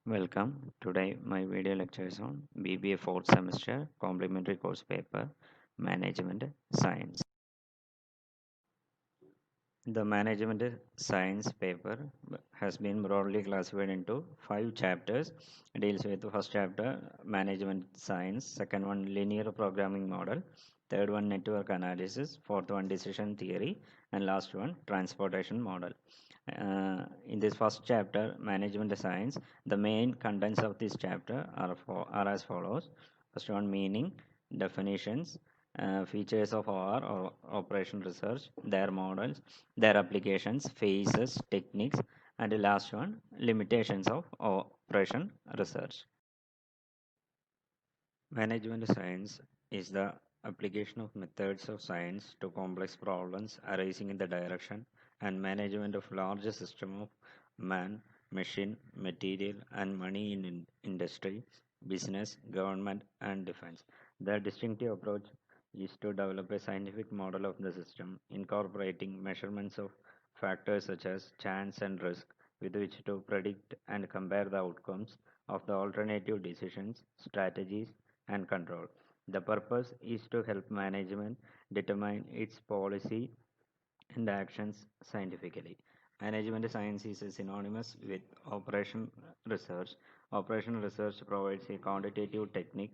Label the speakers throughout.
Speaker 1: Welcome. Today my video lecture is on BBA 4th semester complementary course paper Management Science. The Management Science paper has been broadly classified into 5 chapters. It deals with the first chapter Management Science, second one Linear Programming Model, third one Network Analysis, fourth one Decision Theory, and last one Transportation Model. In this first chapter, Management Science, the main contents of this chapter are as follows. First one, meaning, definitions, features of OR or operation research, their models, their applications, phases, techniques, and the last one, limitations of operation research. Management science is the application of methods of science to complex problems arising in the direction and management of large system of man, machine, material, and money in industry, business, government, and defense. The distinctive approach is to develop a scientific model of the system, incorporating measurements of factors such as chance and risk, with which to predict and compare the outcomes of the alternative decisions, strategies, and control. The purpose is to help management determine its policy and actions scientifically. Management science is synonymous with operation research. Operation research provides a quantitative technique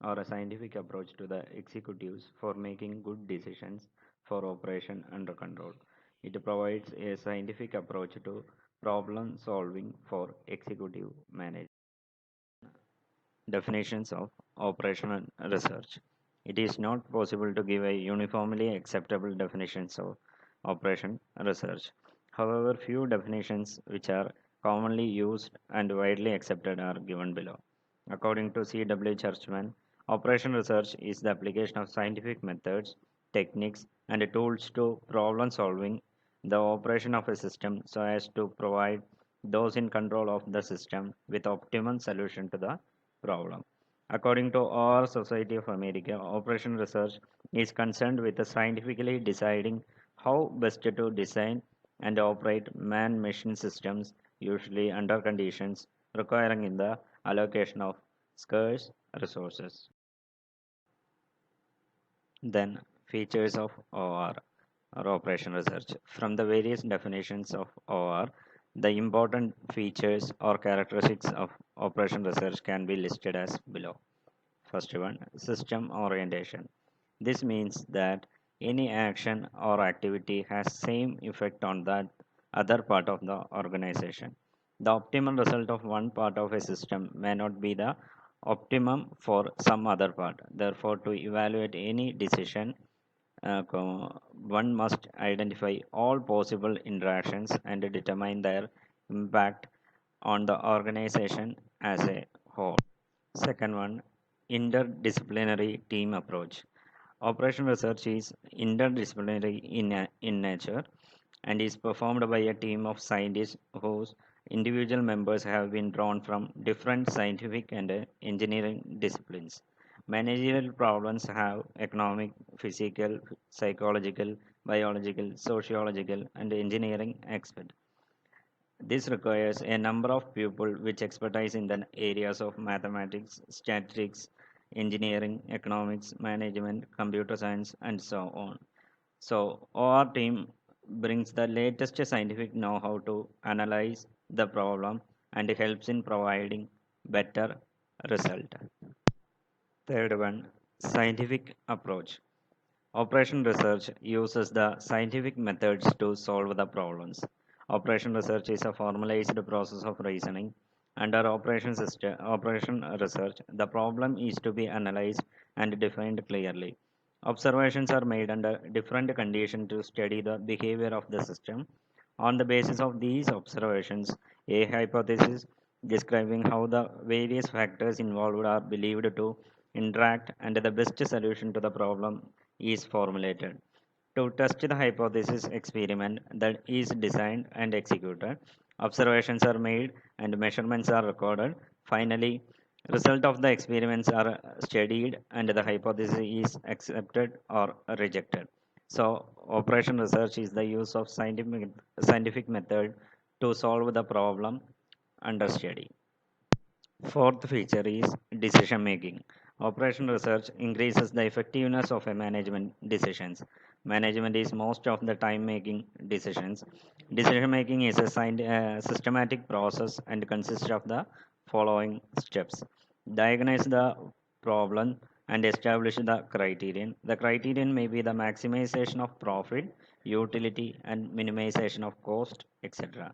Speaker 1: or a scientific approach to the executives for making good decisions for operation under control. It provides a scientific approach to problem solving for executive management. Definitions of operational research. It is not possible to give a uniformly acceptable definitions of operation research. However, few definitions which are commonly used and widely accepted are given below. According to C.W. Churchman, operation research is the application of scientific methods, techniques, and tools to problem solving the operation of a system so as to provide those in control of the system with optimum solution to the problem. According to our Society of America, operation research is concerned with scientifically deciding how best to design and operate man-machine systems, usually under conditions requiring in the allocation of scarce resources. Then, features of OR or operation research. From the various definitions of OR, the important features or characteristics of operation research can be listed as below. First one, system orientation. This means that any action or activity has same effect on that other part of the organization. The optimal result of one part of a system may not be the optimum for some other part. Therefore, to evaluate any decision, one must identify all possible interactions and determine their impact on the organization as a whole. Second one, interdisciplinary team approach. Operation research is interdisciplinary in nature and is performed by a team of scientists whose individual members have been drawn from different scientific and engineering disciplines. Managerial problems have economic, physical, psychological, biological, sociological, and engineering aspects. This requires a number of people which expertise in the areas of mathematics, statistics, engineering, economics, management, computer science, and so on. So our team brings the latest scientific know-how to analyze the problem and helps in providing better result. Third one, scientific approach. Operation research uses the scientific methods to solve the problems. Operation research is a formalized process of reasoning. Under operation research, the problem is to be analyzed and defined clearly. Observations are made under different conditions to study the behavior of the system. On the basis of these observations, a hypothesis describing how the various factors involved are believed to interact and the best solution to the problem is formulated. To test the hypothesis experiment that is designed and executed, observations are made and measurements are recorded. Finally, result of the experiments are studied and the hypothesis is accepted or rejected. So, operation research is the use of scientific method to solve the problem under study. Fourth feature is decision making. Operation research increases the effectiveness of a management decisions. Management is most of the time making decisions. Decision making is a systematic process and consists of the following steps: diagnose the problem and establish the criterion. The criterion may be the maximization of profit, utility, and minimization of cost, etc.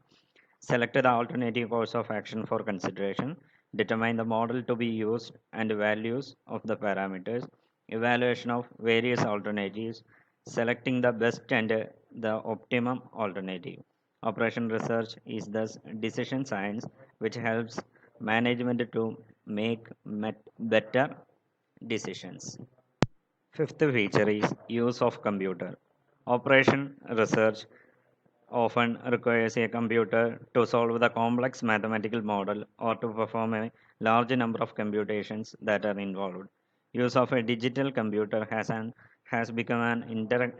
Speaker 1: Select the alternative course of action for consideration. Determine the model to be used and values of the parameters. Evaluation of various alternatives. Selecting the best and the optimum alternative. Operation research is thus decision science which helps management to make better decisions. Fifth feature is use of computer. Operation research often requires a computer to solve the complex mathematical model or to perform a large number of computations that are involved. Use of a digital computer has become an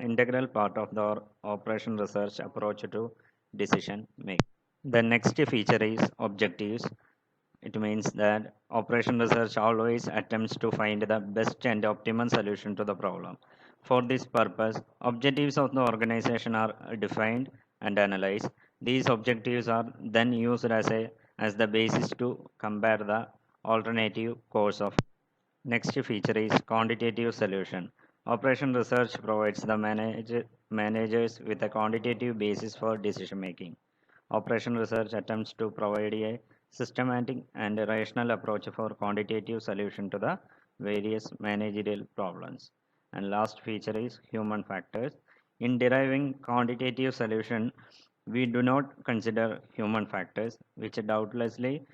Speaker 1: integral part of the operation research approach to decision making. The next feature is objectives. It means that operation research always attempts to find the best and optimal solution to the problem. For this purpose, objectives of the organization are defined and analyzed. These objectives are then used as the basis to compare the alternative course of. Next feature is quantitative solution. Operation research provides the managers with a quantitative basis for decision making. Operation research attempts to provide a systematic and rational approach for quantitative solution to the various managerial problems. And last feature is human factors. In deriving quantitative solution, we do not consider human factors, which doubtlessly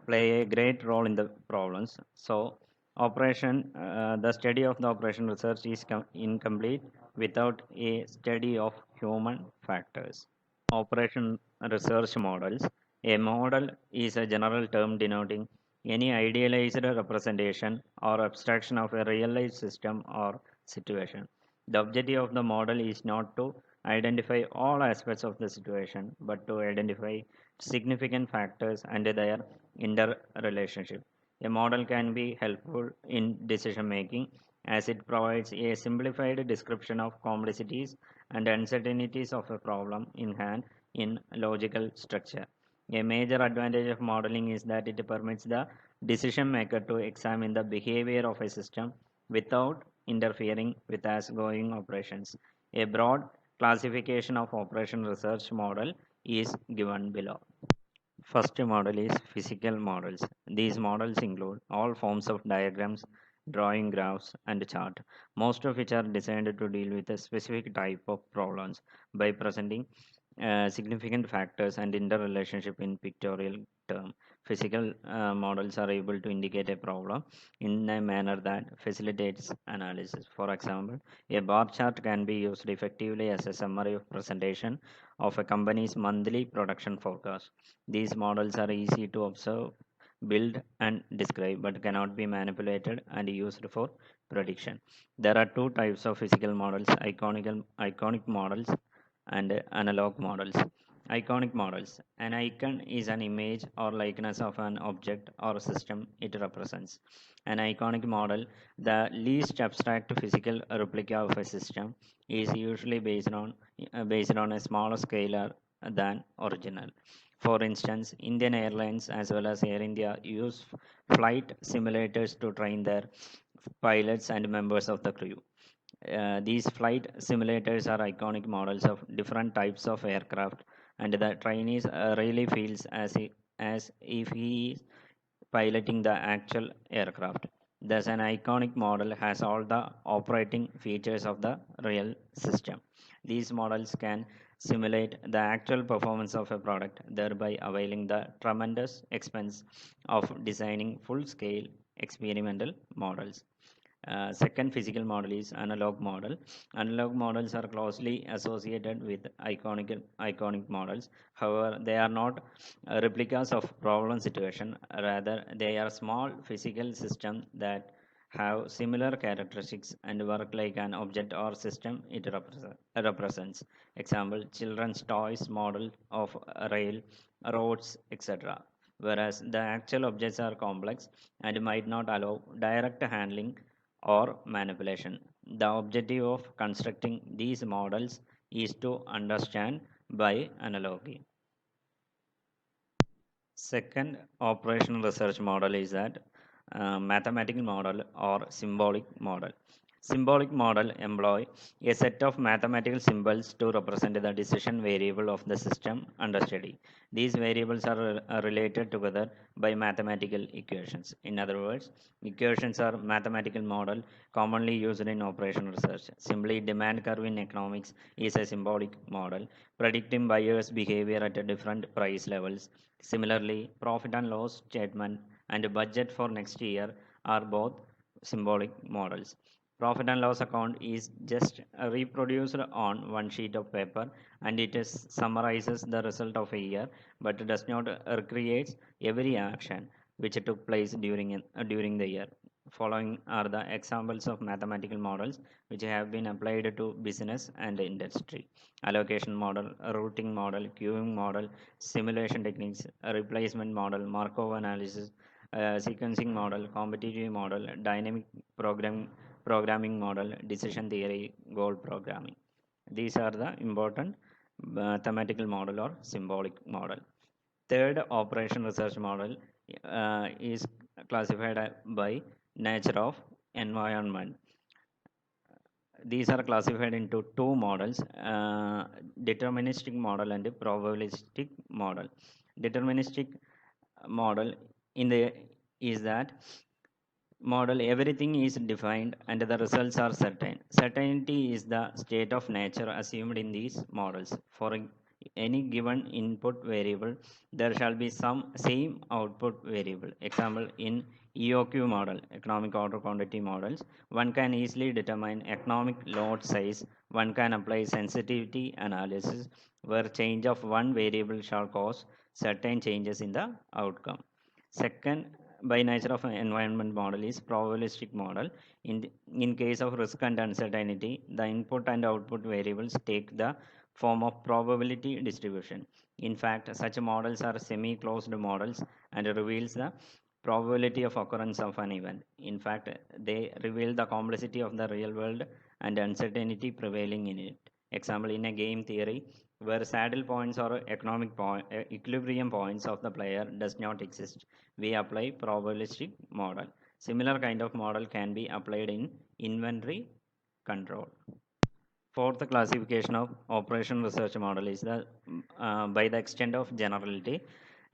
Speaker 1: play a great role in the problems. So, the study of the operation research is incomplete without a study of human factors. Operation research models. A model is a general term denoting any idealized representation or abstraction of a real life system or situation. The objective of the model is not to identify all aspects of the situation, but to identify significant factors and their interrelationship. A model can be helpful in decision making as it provides a simplified description of complexities and uncertainties of a problem in hand in logical structure. A major advantage of modeling is that it permits the decision maker to examine the behavior of a system without interfering with as going operations. A broad classification of operation research model is given below. First model is physical models. These models include all forms of diagrams, drawing graphs, and chart, most of which are designed to deal with a specific type of problems by presenting significant factors and interrelationship in pictorial term. Physical models are able to indicate a problem in a manner that facilitates analysis. For example, a bar chart can be used effectively as a summary of presentation of a company's monthly production forecast. These models are easy to observe, build, and describe, but cannot be manipulated and used for prediction. There are two types of physical models: iconic models and analog models. Iconic models. An icon is an image or likeness of an object or system it represents. An iconic model, the least abstract physical replica of a system, is usually based on a smaller scale than original. For instance, Indian Airlines as well as Air India use flight simulators to train their pilots and members of the crew. These flight simulators are iconic models of different types of aircraft, and the trainee really feels as if he is piloting the actual aircraft. Thus, an iconic model has all the operating features of the real system. These models can simulate the actual performance of a product, thereby availing the tremendous expense of designing full scale experimental models. Second physical model is analog model. Analog models are closely associated with iconic models. However, they are not replicas of problem situation. Rather, they are small physical systems that have similar characteristics and work like an object or system it represents. Example: children's toys model of rail, roads, etc. whereas the actual objects are complex and might not allow direct handling or manipulation. The objective of constructing these models is to understand by analogy. Second operational research model is that mathematical model or symbolic model. Symbolic model employ a set of mathematical symbols to represent the decision variable of the system under study. These variables are related together by mathematical equations. In other words, equations are mathematical model commonly used in operational research. Simply, demand curve in economics is a symbolic model predicting buyers' behavior at different price levels. Similarly, profit and loss statement and budget for next year are both symbolic models. Profit and loss account is just reproduced on one sheet of paper and it is summarizes the result of a year but does not recreate every action which took place during the year. Following are the examples of mathematical models which have been applied to business and industry: allocation model, routing model, queuing model, simulation techniques, a replacement model, Markov analysis, sequencing model, competitive model, dynamic programming model, decision theory, goal programming. These are the important mathematical model or symbolic model. Third operation research model is classified by nature of environment. These are classified into two models: deterministic model and probabilistic model. Deterministic model in the is that model everything is defined and the results are certain. Certainty is the state of nature assumed in these models. For any given input variable there shall be some same output variable. Example, in EOQ model, economic order quantity models, one can easily determine economic load size. One can apply sensitivity analysis where change of one variable shall cause certain changes in the outcome. Second, by nature of an environment model is probabilistic model. In case of risk and uncertainty, the input and output variables take the form of probability distribution. In fact, such models are semi-closed models and reveals the probability of occurrence of an event. In fact, they reveal the complexity of the real world and uncertainty prevailing in it. Example, in a game theory, where saddle points or equilibrium points of the player does not exist, we apply probabilistic model. Similar kind of model can be applied in inventory control. Fourth classification of operation research model is the by the extent of generality.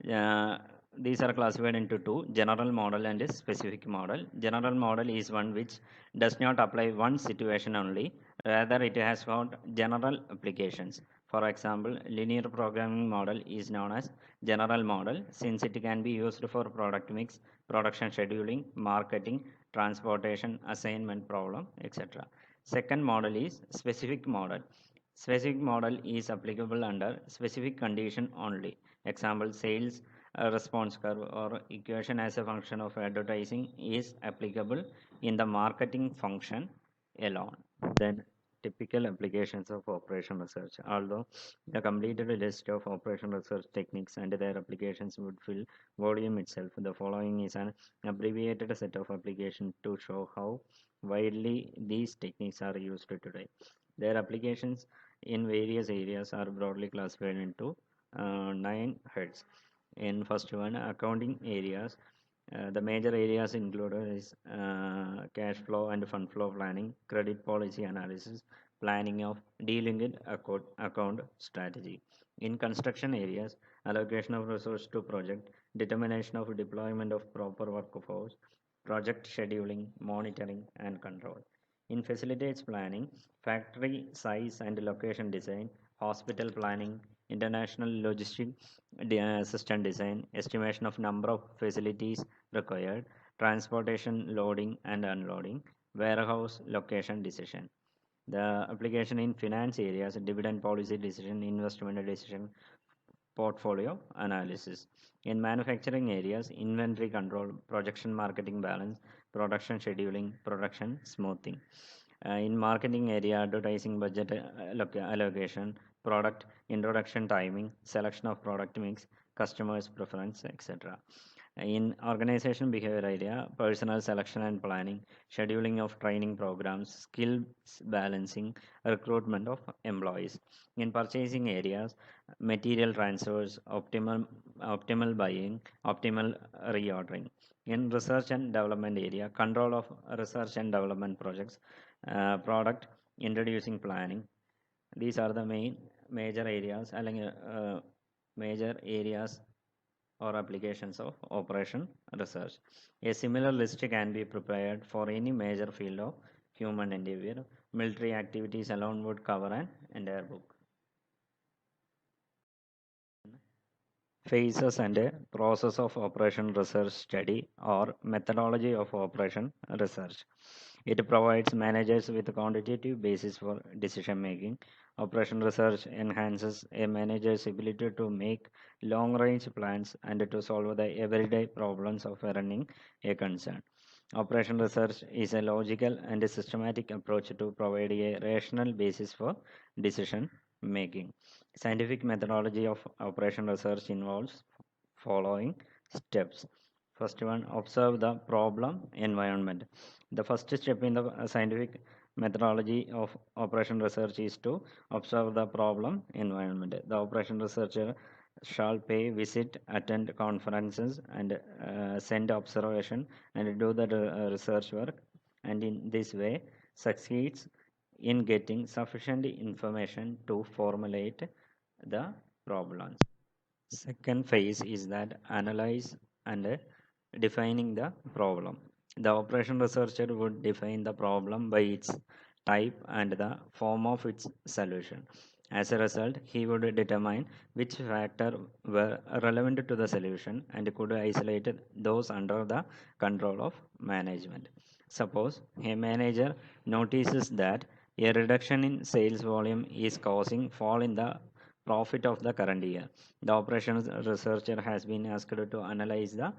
Speaker 1: Uh, these are classified into two: general model and a specific model. General model is one which does not apply one situation only, rather it has got general applications. For example, linear programming model is known as general model since it can be used for product mix, production scheduling, marketing, transportation, assignment problem, etc. Second model is specific model. Specific model is applicable under specific condition only. Example, sales response curve or equation as a function of advertising is applicable in the marketing function alone. Then typical applications of operation research. Although the completed list of operation research techniques and their applications would fill volume itself, the following is an abbreviated set of applications to show how widely these techniques are used today. Their applications in various areas are broadly classified into 9 heads. In first one, accounting areas, the major areas included is cash flow and fund flow planning, credit policy analysis, planning of delinked account strategy. In construction areas, allocation of resource to project, determination of deployment of proper workforce, project scheduling, monitoring, and control. In facilitates planning, factory size and location design, hospital planning, international logistic system design, estimation of number of facilities required, transportation, loading and unloading, warehouse location decision. The application in finance areas, dividend policy decision, investment decision, portfolio analysis. In manufacturing areas, inventory control, projection marketing balance, production scheduling, production smoothing. In marketing area, advertising budget allocation, product introduction timing, selection of product mix, customers' preference, etc. In organization behavior area, personnel selection and planning, scheduling of training programs, skills balancing, recruitment of employees. In purchasing areas, material transfers, optimal buying, optimal reordering. In research and development area, control of research and development projects, product introducing planning. These are the major areas, major areas or applications of operation research. A similar list can be prepared for any major field of human endeavor. Military activities alone would cover an entire book. Phases and a process of operation research study or methodology of operation research. It provides managers with a quantitative basis for decision making. Operation research enhances a manager's ability to make long range plans and to solve the everyday problems of running a concern. Operation research is a logical and a systematic approach to provide a rational basis for decision making. Scientific methodology of operation research involves following steps. First one, observe the problem environment. The first step in the scientific methodology of operation research is to observe the problem environment. The operation researcher shall pay visit, attend conferences, and send observation and do the research work, and in this way succeeds in getting sufficient information to formulate the problems. Second phase is that analyze and defining the problem. The operation researcher would define the problem by its type and the form of its solution. As a result, he would determine which factor were relevant to the solution and could isolate those under the control of management. Suppose a manager notices that a reduction in sales volume is causing fall in the profit of the current year. The operations researcher has been asked to analyze the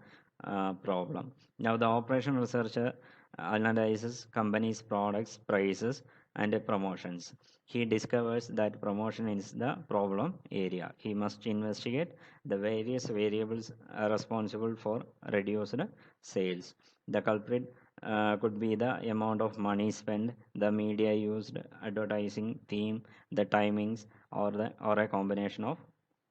Speaker 1: problem. Now, the operation researcher analyzes companies' products, prices, and promotions. He discovers that promotion is the problem area. He must investigate the various variables responsible for reduced sales. The culprit could be the amount of money spent, the media used, advertising theme, the timings, or a combination of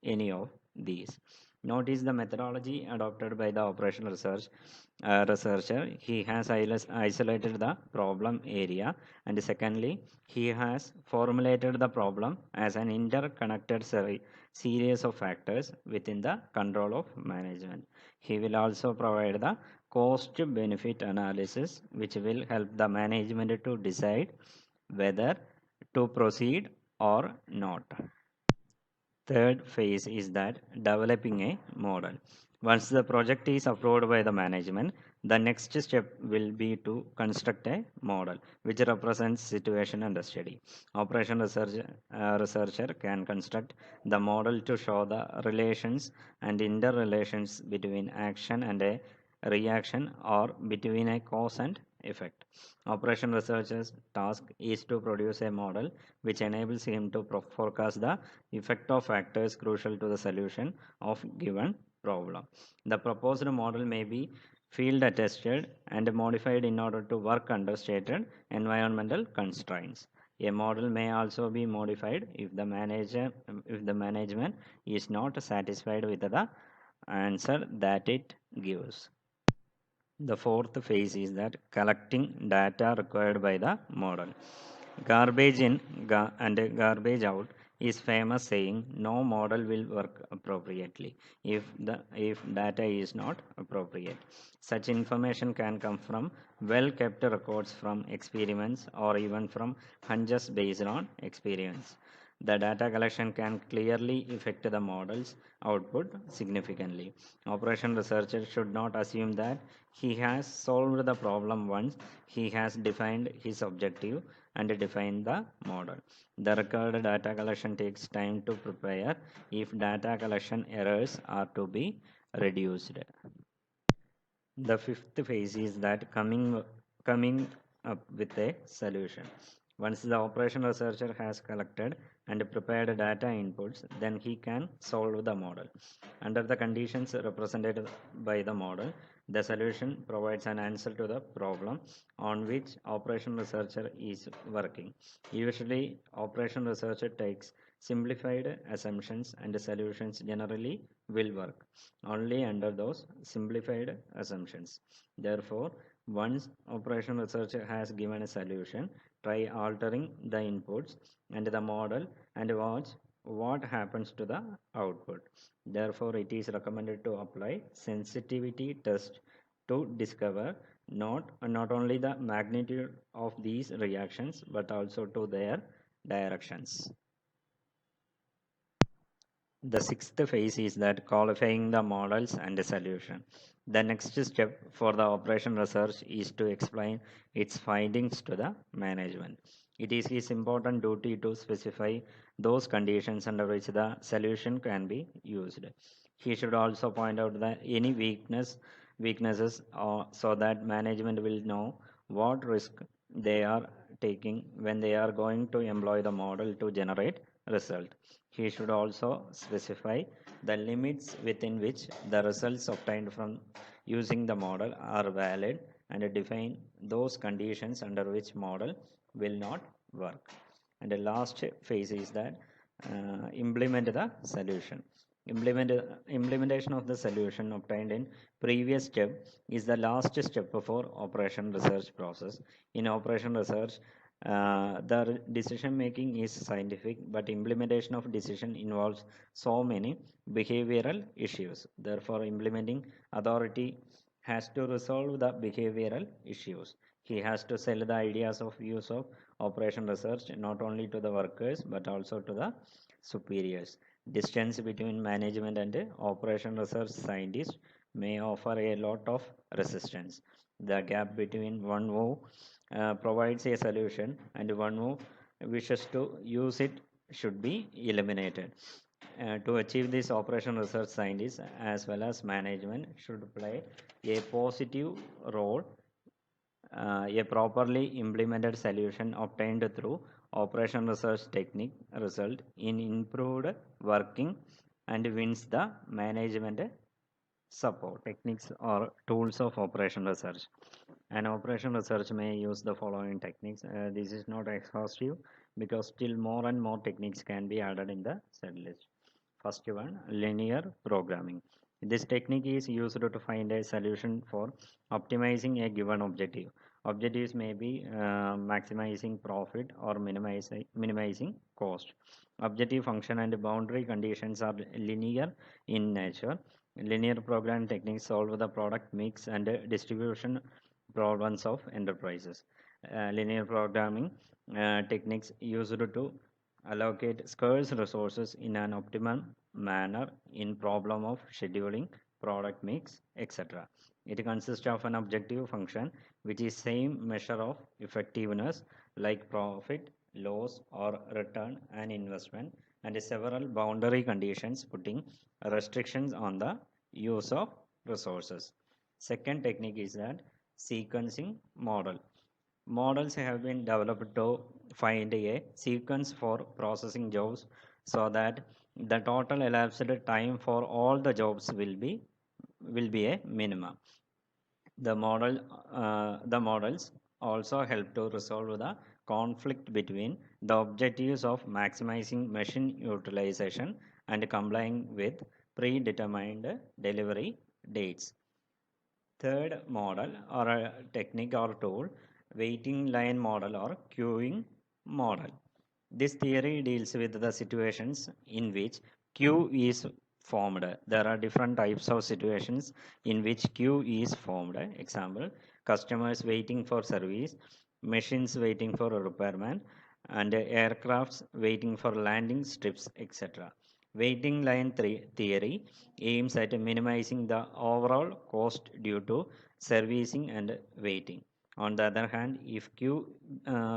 Speaker 1: any of these. Notice the methodology adopted by the operational researcher. He has isolated the problem area, and secondly, he has formulated the problem as an interconnected series of factors within the control of management. He will also provide the cost benefit analysis, which will help the management to decide whether to proceed or not. Third phase is that developing a model. Once the project is approved by the management, the next step will be to construct a model which represents situation and study. Operation researcher can construct the model to show the relations and interrelations between action and a reaction, or between a cause and effect. Operation researcher's task is to produce a model which enables him to forecast the effect of factors crucial to the solution of given problem. The proposed model may be field tested and modified in order to work under stated environmental constraints. A model may also be modified if the management is not satisfied with the answer that it gives. The fourth phase is that collecting data required by the model. Garbage in and garbage out is famous saying, no model will work appropriately if data is not appropriate. Such information can come from well kept records from experiments or even from hunches based on experience. The data collection can clearly affect the model's output significantly. Operation researcher should not assume that he has solved the problem once he has defined his objective and defined the model. The required data collection takes time to prepare if data collection errors are to be reduced. The fifth phase is that coming up with a solution. Once the operation researcher has collected and prepared data inputs, then he can solve the model. Under the conditions represented by the model, the solution provides an answer to the problem on which operation researcher is working. Usually, operation researcher takes simplified assumptions and solutions generally will work only under those simplified assumptions. Therefore, once operation researcher has given a solution, try altering the inputs and the model and watch what happens to the output. Therefore, it is recommended to apply sensitivity test to discover not only the magnitude of these reactions but also to their directions. The sixth phase is that qualifying the models and the solution. The next step for the operation research is to explain its findings to the management. It is his important duty to specify those conditions under which the solution can be used. He should also point out that any weaknesses so that management will know what risk they are taking when they are going to employ the model to generate result. He should also specify the limits within which the results obtained from using the model are valid and define those conditions under which model will not work. And the last phase is that implement the solution. Implementation of the solution obtained in previous step is the last step before operation research process. In operation research, the decision making is scientific, but implementation of decision involves so many behavioral issues. Therefore, implementing authority has to resolve the behavioral issues. He has to sell the ideas of use of operation research not only to the workers but also to the superiors. Distance between management and operation research scientists may offer a lot of resistance. The gap between one who provides a solution and one who wishes to use it should be eliminated. To achieve this, operation research scientists as well as management should play a positive role. A properly implemented solution obtained through operation research technique result in improved working and wins the management support. Techniques or tools of operation research. An operation research may use the following techniques. This is not exhaustive because still more and more techniques can be added in the set list. First one, linear programming. This technique is used to find a solution for optimizing a given objective. Objectives may be maximizing profit or minimizing cost. Objective function and boundary conditions are linear in nature. Linear programming techniques solve the product mix and distribution problems of enterprises. Linear programming techniques used to allocate scarce resources in an optimal manner in problem of scheduling, product mix, etc. It consists of an objective function which is same measure of effectiveness like profit, loss or return and investment and several boundary conditions putting restrictions on the use of resources. Second technique is that sequencing model. Models have been developed to find a sequence for processing jobs so that the total elapsed time for all the jobs will be a minimum. The models also help to resolve the conflict between the objectives of maximizing machine utilization and complying with predetermined delivery dates. Third model or a technique or tool, waiting line model or queuing model. This theory deals with the situations in which queue is formed. There are different types of situations in which queue is formed. Example, customers waiting for service, machines waiting for a repairman, and aircrafts waiting for landing strips, etc. Waiting line theory aims at minimizing the overall cost due to servicing and waiting. On the other hand, if queue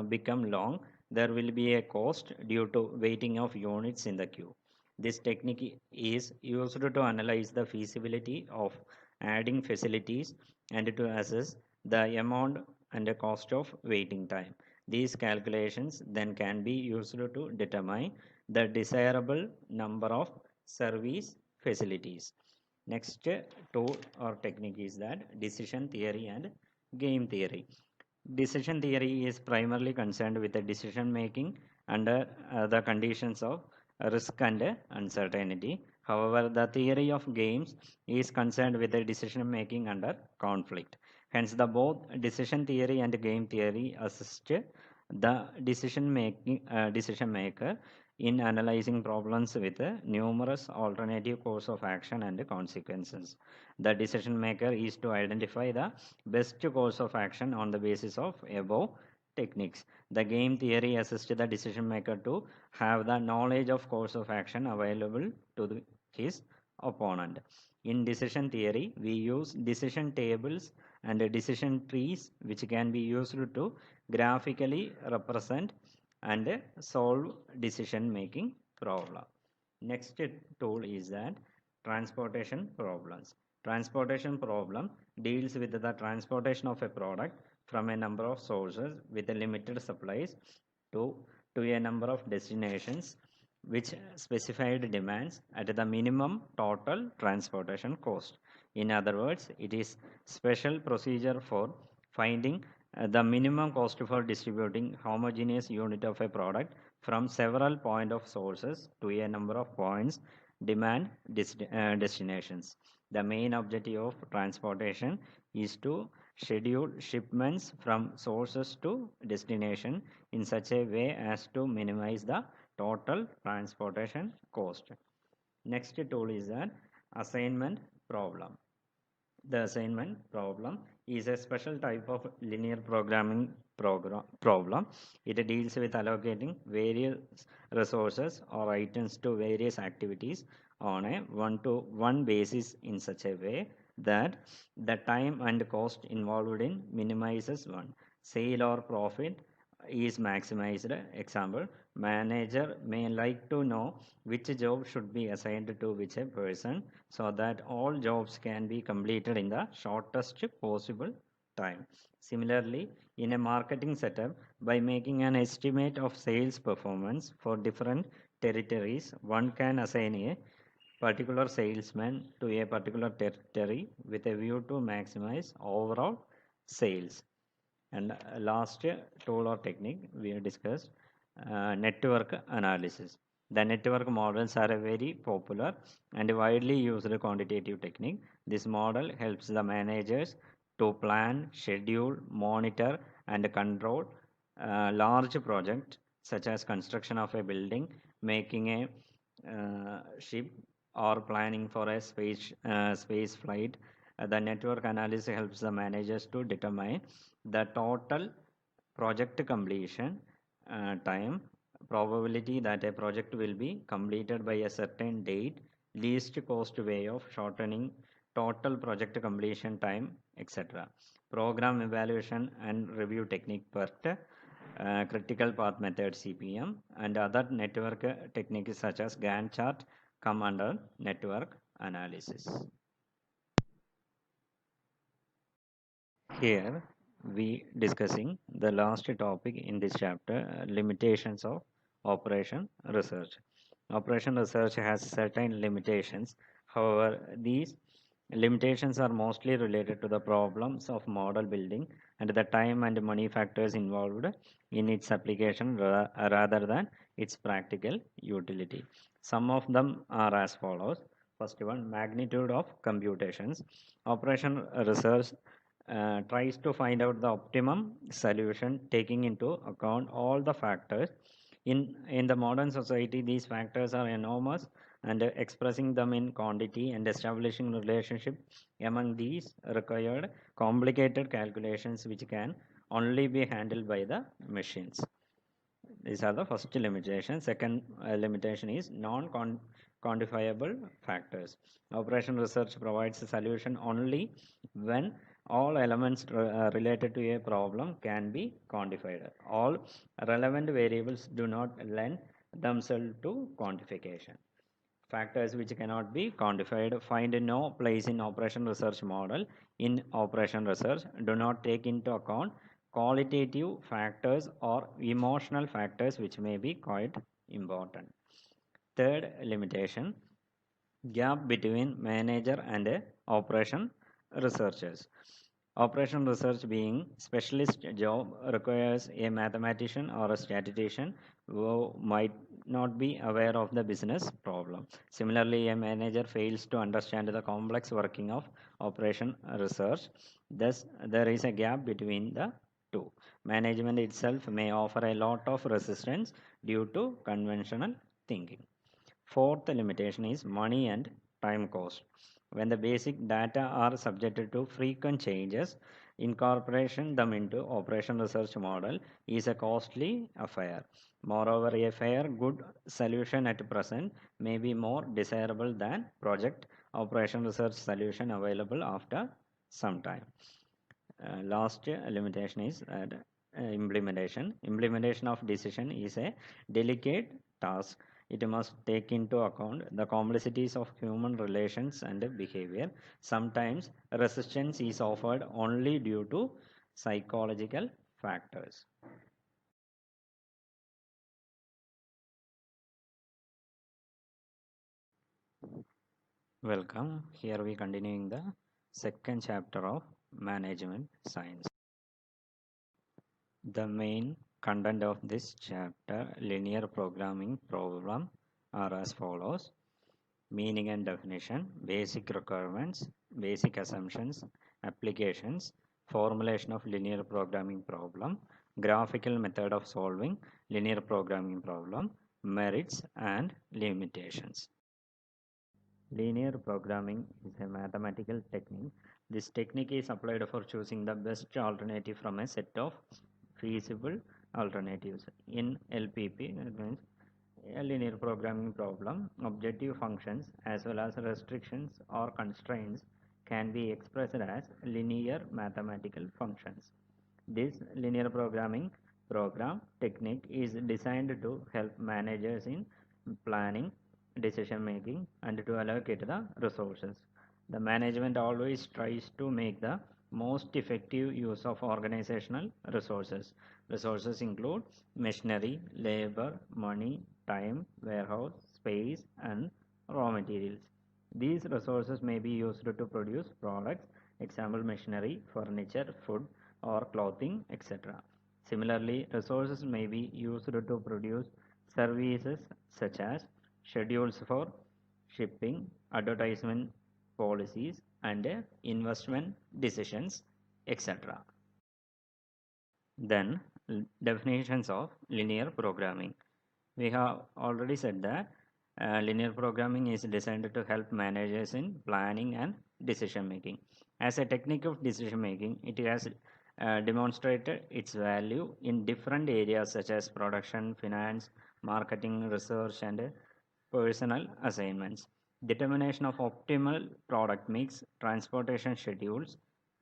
Speaker 1: become long, there will be a cost due to waiting of units in the queue. This technique is used to analyze the feasibility of adding facilities and to assess the amount and the cost of waiting time. These calculations then can be used to determine the desirable number of service facilities. Next tool or technique is that decision theory and game theory. Decision theory is primarily concerned with the decision making under the conditions of risk and uncertainty. However, the theory of games is concerned with the decision making under conflict. Hence, the both decision theory and game theory assist the decision maker in analyzing problems with numerous alternative course of action and consequences. The decision maker is to identify the best course of action on the basis of above techniques. The game theory assists the decision maker to have the knowledge of course of action available to his opponent. In decision theory, we use decision tables and decision trees which can be used to graphically represent and solve decision making problem. Next tool is that transportation problems. Transportation problem deals with the transportation of a product from a number of sources with a limited supplies to, to a number of destinations which specified demands at the minimum total transportation cost. In other words, it is special procedure for finding the minimum cost for distributing homogeneous unit of a product from several point of sources to a number of points demand destinations. The main objective of transportation is to schedule shipments from sources to destination in such a way as to minimize the total transportation cost. Next tool is an assignment problem. The assignment problem is a special type of linear programming problem. It deals with allocating various resources or items to various activities on a one-to-one basis in such a way that the time and cost involved in minimizes one. Sale or profit is maximized. Example, manager may like to know which job should be assigned to which a person so that all jobs can be completed in the shortest possible time. Similarly, in a marketing setup, by making an estimate of sales performance for different territories, one can assign a particular salesman to a particular territory with a view to maximize overall sales. And last tool or technique we have discussed, network analysis. The network models are a very popular and widely used quantitative technique. This model helps the managers to plan, schedule, monitor, and control large projects such as construction of a building, making a ship, or planning for a space flight. The network analysis helps the managers to determine the total project completion time, probability that a project will be completed by a certain date, least cost way of shortening total project completion time, etc. Program evaluation and review technique PERT, critical path method CPM, and other network techniques such as Gantt chart come under network analysis. Here we discussing the last topic in this chapter, limitations of operation research. Operation research has certain limitations. However, these limitations are mostly related to the problems of model building and the time and money factors involved in its application rather than its practical utility. Some of them are as follows. First one, magnitude of computations. Operation research tries to find out the optimum solution taking into account all the factors. In the modern society, these factors are enormous, and expressing them in quantity and establishing relationship among these required complicated calculations which can only be handled by the machines. These are the first limitation. Second limitation is non-quantifiable factors. Operation research provides a solution only when all elements related to a problem can be quantified. All relevant variables do not lend themselves to quantification. Factors which cannot be quantified find no place in operation research model. In operation research, do not take into account qualitative factors or emotional factors which may be quite important. Third limitation, gap between manager and operation researchers. Operation research being specialist job requires a mathematician or a statistician who might not be aware of the business problem. Similarly, a manager fails to understand the complex working of operation research. Thus, there is a gap between the two. Management itself may offer a lot of resistance due to conventional thinking. Fourth limitation is money and time cost. When the basic data are subjected to frequent changes, incorporation them into operation research model is a costly affair. Moreover, a fair good solution at present may be more desirable than project operation research solution available after some time. Last limitation is implementation. Implementation of decision is a delicate task. It must take into account the complexities of human relations and behavior. Sometimes resistance is offered only due to psychological factors. Welcome. Here we continuing the second chapter of management science. The main content of this chapter, linear programming problem, are as follows: meaning and definition, basic requirements, basic assumptions, applications, formulation of linear programming problem, graphical method of solving linear programming problem, merits and limitations. Linear programming is a mathematical technique. This technique is applied for choosing the best alternative from a set of feasible alternatives. In LPP, that means a linear programming problem, objective functions as well as restrictions or constraints can be expressed as linear mathematical functions. This linear programming program technique is designed to help managers in planning, decision making, and to allocate the resources. The management always tries to make the most effective use of organizational resources. Resources include machinery, labor, money, time, warehouse, space, and raw materials. These resources may be used to produce products, example machinery, furniture, food, or clothing, etc. Similarly, resources may be used to produce services such as schedules for shipping, advertisement policies, and investment decisions, etc. Then, definitions of linear programming. We have already said that linear programming is designed to help managers in planning and decision making. As a technique of decision making, it has demonstrated its value in different areas such as production, finance, marketing, research, and personal assignments. Determination of optimal product mix, transportation schedules,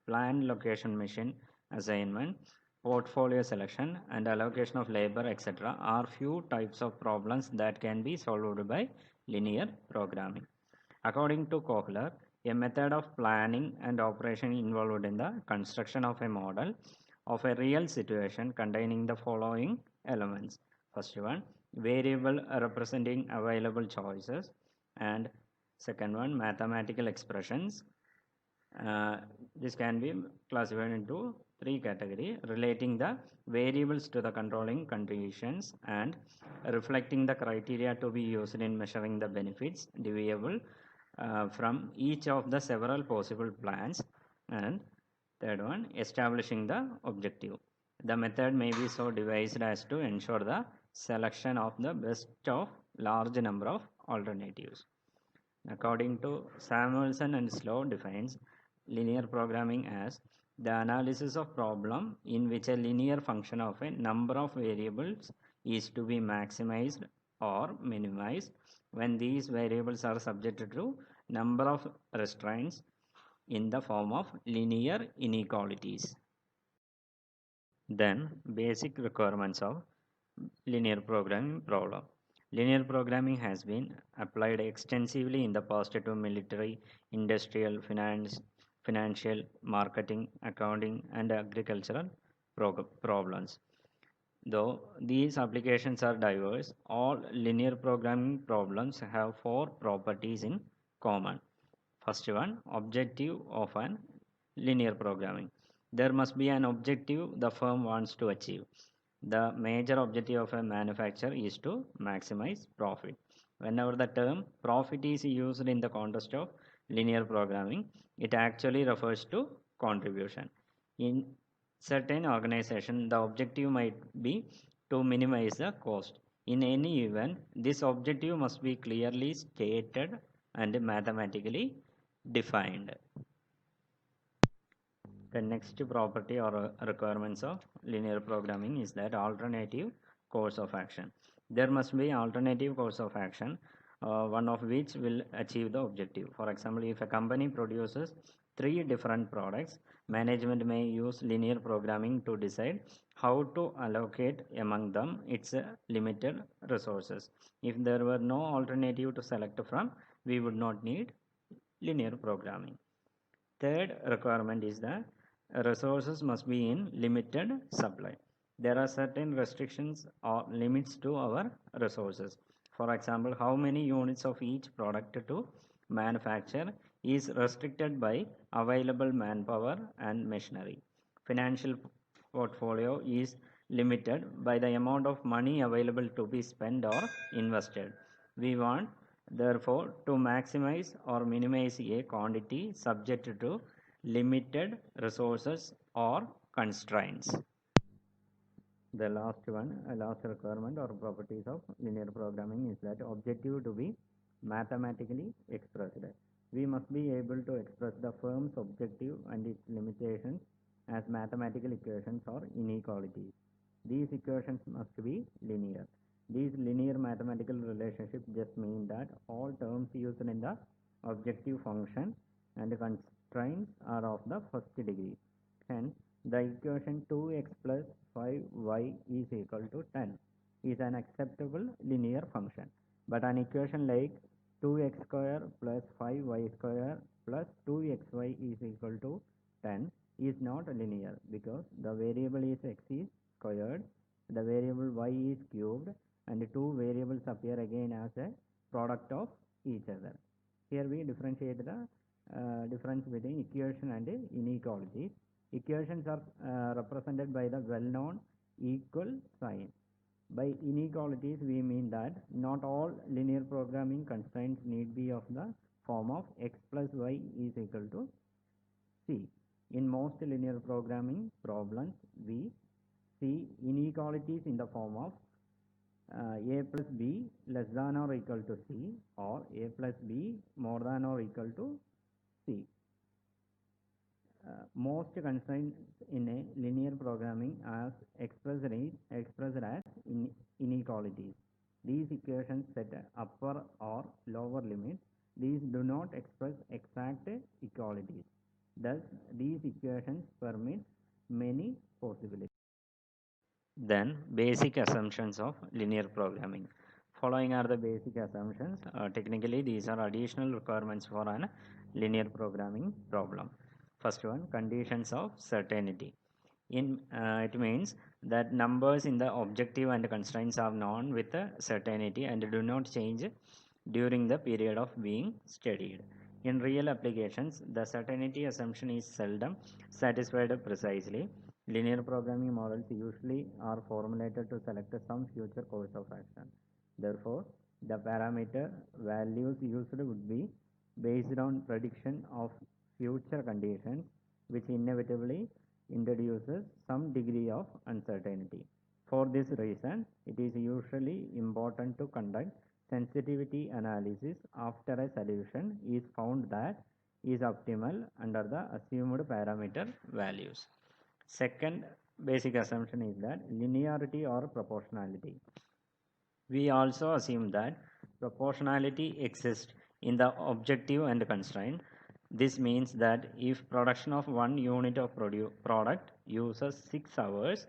Speaker 1: planned location mission assignment, portfolio selection, and allocation of labor, etc., are few types of problems that can be solved by linear programming. According to Kohler, a method of planning and operation involved in the construction of a model of a real situation containing the following elements. First one, variable representing available choices, and second one, mathematical expressions. This can be classified into three categories: relating the variables to the controlling conditions and reflecting the criteria to be used in measuring the benefits derivable from each of the several possible plans, and third one, establishing the objective. The method may be so devised as to ensure the selection of the best of large number of alternatives. According to Samuelson and Slow defines linear programming as the analysis of problem in which a linear function of a number of variables is to be maximized or minimized when these variables are subjected to number of restraints in the form of linear inequalities. Then, basic requirements of linear programming problem. Linear programming has been applied extensively in the past to military, industrial, finance, financial, marketing, accounting, and agricultural problems. Though these applications are diverse, all linear programming problems have four properties in common. First one, objective of an linear programming. There must be an objective the firm wants to achieve. The major objective of a manufacturer is to maximize profit. Whenever the term profit is used in the context of linear programming, it actually refers to contribution. In certain organization, the objective might be to minimize the cost. In any event, this objective must be clearly stated and mathematically defined. The next property or requirements of linear programming is that alternative course of action. There must be alternative course of action, one of which will achieve the objective. For example, if a company produces three different products, management may use linear programming to decide how to allocate among them its limited resources. If there were no alternative to select from, we would not need linear programming. Third requirement is that resources must be in limited supply. There are certain restrictions or limits to our resources. For example, how many units of each product to manufacture is restricted by available manpower and machinery. Financial portfolio is limited by the amount of money available to be spent or invested. We want, therefore, to maximize or minimize a quantity subject to limited resources or constraints. The last one, last requirement or properties of linear programming is that objective to be mathematically expressed. We must be able to express the firm's objective and its limitations as mathematical equations or inequalities. These equations must be linear. These linear mathematical relationships just mean that all terms used in the objective function and constraints are of the first degree. Hence, the equation 2x plus 5y is equal to 10 is an acceptable linear function. But an equation like 2x square plus 5y square plus 2xy is equal to 10 is not linear because the variable is x is squared, the variable y is cubed, and two variables appear again as a product of each other. Here we differentiate the difference between equation and inequalities. Equations are represented by the well-known equal sign. By inequalities, we mean that not all linear programming constraints need be of the form of x plus y is equal to c. In most linear programming problems, we see inequalities in the form of a plus b less than or equal to c or a plus b more than or equal to c. Most constraints in a linear programming are expressed as inequalities. These equations set upper or lower limits. These do not express exact equalities. Thus, these equations permit many possibilities. Then, basic assumptions of linear programming. Following are the basic assumptions. Technically, these are additional requirements for an linear programming problem. First one, conditions of certainty. It means that numbers in the objective and constraints are known with certainty and do not change during the period of being studied. In real applications, the certainty assumption is seldom satisfied precisely. Linear programming models usually are formulated to select some future course of action. Therefore, the parameter values used would be based on prediction of future conditions, which inevitably introduces some degree of uncertainty. For this reason, it is usually important to conduct sensitivity analysis after a solution is found that is optimal under the assumed parameter values. Second basic assumption is that linearity or proportionality. We also assume that proportionality exists in the objective and constraint. This means that if production of one unit of product uses 6 hours,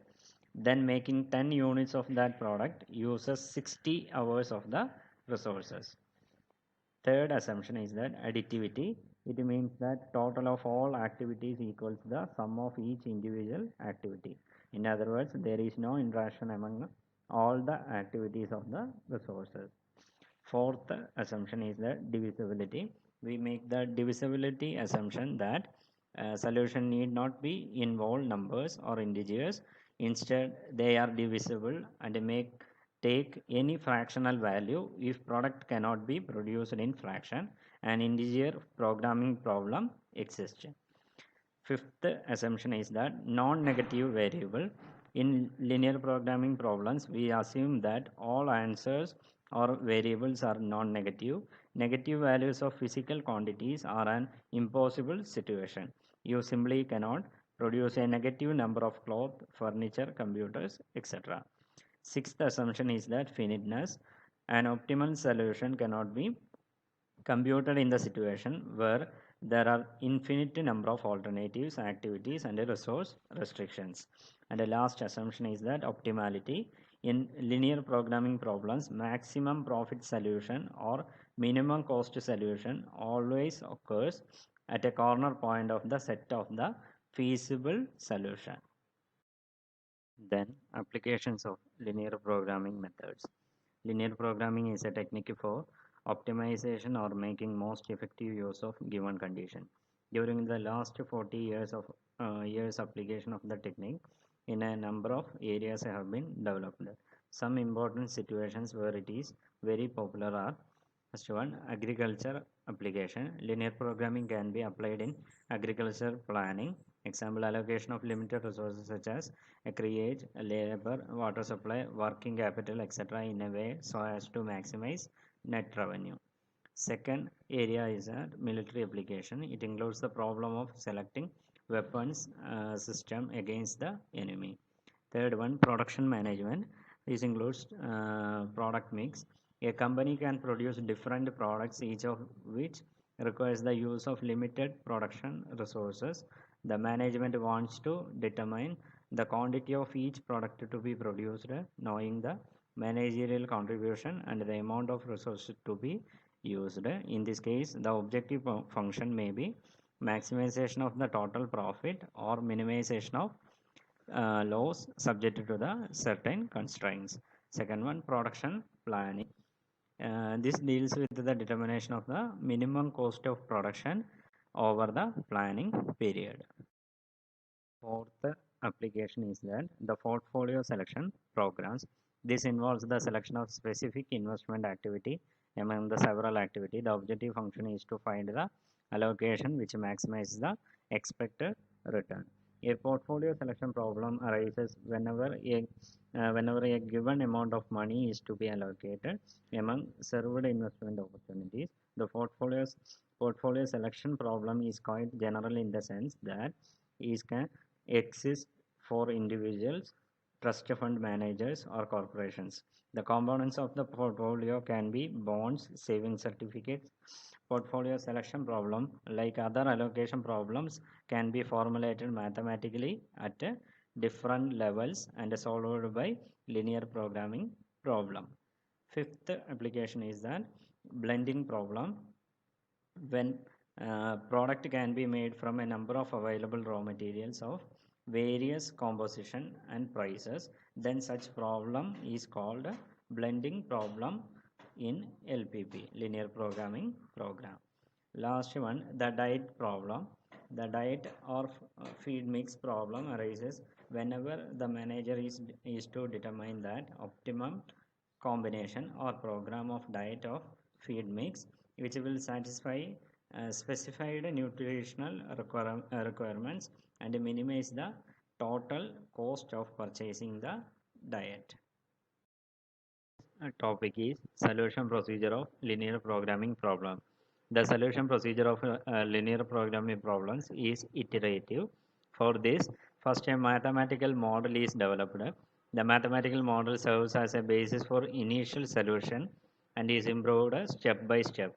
Speaker 1: then making 10 units of that product uses 60 hours of the resources. Third assumption is that additivity. It means that total of all activities equals the sum of each individual activity. In other words, there is no interaction among all the activities of the resources. Fourth assumption is the divisibility. We make the divisibility assumption that solution need not be involve numbers or integers. Instead, they are divisible and make take any fractional value if product cannot be produced in fraction. An integer programming problem exists. Fifth assumption is that non-negative variable. In linear programming problems, we assume that all answers or variables are non-negative. Negative values of physical quantities are an impossible situation. You simply cannot produce a negative number of cloth, furniture, computers, etc. Sixth assumption is that finiteness. An optimal solution cannot be computed in the situation where there are infinite number of alternatives, activities, and resource restrictions. And the last assumption is that optimality. In linear programming problems, maximum profit solution or minimum cost solution always occurs at a corner point of the set of the feasible solution. Then applications of linear programming methods. Linear programming is a technique for optimization or making most effective use of given condition. During the last 40 years of years application of the technique, in a number of areas have been developed. Some important situations where it is very popular are: first one, agriculture application. Linear programming can be applied in agriculture planning. Example, allocation of limited resources such as acreage, labor, water supply, working capital, etc. in a way so as to maximize net revenue. Second area is a military application. It includes the problem of selecting weapons system against the enemy. Third one, production management. This includes product mix. A company can produce different products, each of which requires the use of limited production resources. The management wants to determine the quantity of each product to be produced, knowing the managerial contribution and the amount of resources to be used. In this case, the objective function may be maximization of the total profit or minimization of laws subject to the certain constraints. Second one, production planning. This deals with the determination of the minimum cost of production over the planning period. Fourth application is that the portfolio selection programs. This involves the selection of specific investment activity among the several activity. The objective function is to find the allocation which maximizes the expected return. A portfolio selection problem arises whenever a given amount of money is to be allocated among several investment opportunities. The portfolio selection problem is quite general in the sense that it can exist for individuals, trust fund managers, or corporations. The components of the portfolio can be bonds, saving certificates. Portfolio selection problem, like other allocation problems, can be formulated mathematically at different levels and solved by linear programming problem. Fifth application is that blending problem. When product can be made from a number of available raw materials of various composition and prices, then such problem is called a blending problem in LPP, linear programming program. Last one, the diet problem. The diet or feed mix problem arises whenever the manager is to determine that optimum combination or program of diet of feed mix which will satisfy specified nutritional requirements and minimize the total cost of purchasing the diet. Topic is solution procedure of linear programming problem. The solution procedure of linear programming problems is iterative. For this, first a mathematical model is developed. The mathematical model serves as a basis for initial solution and is improved step by step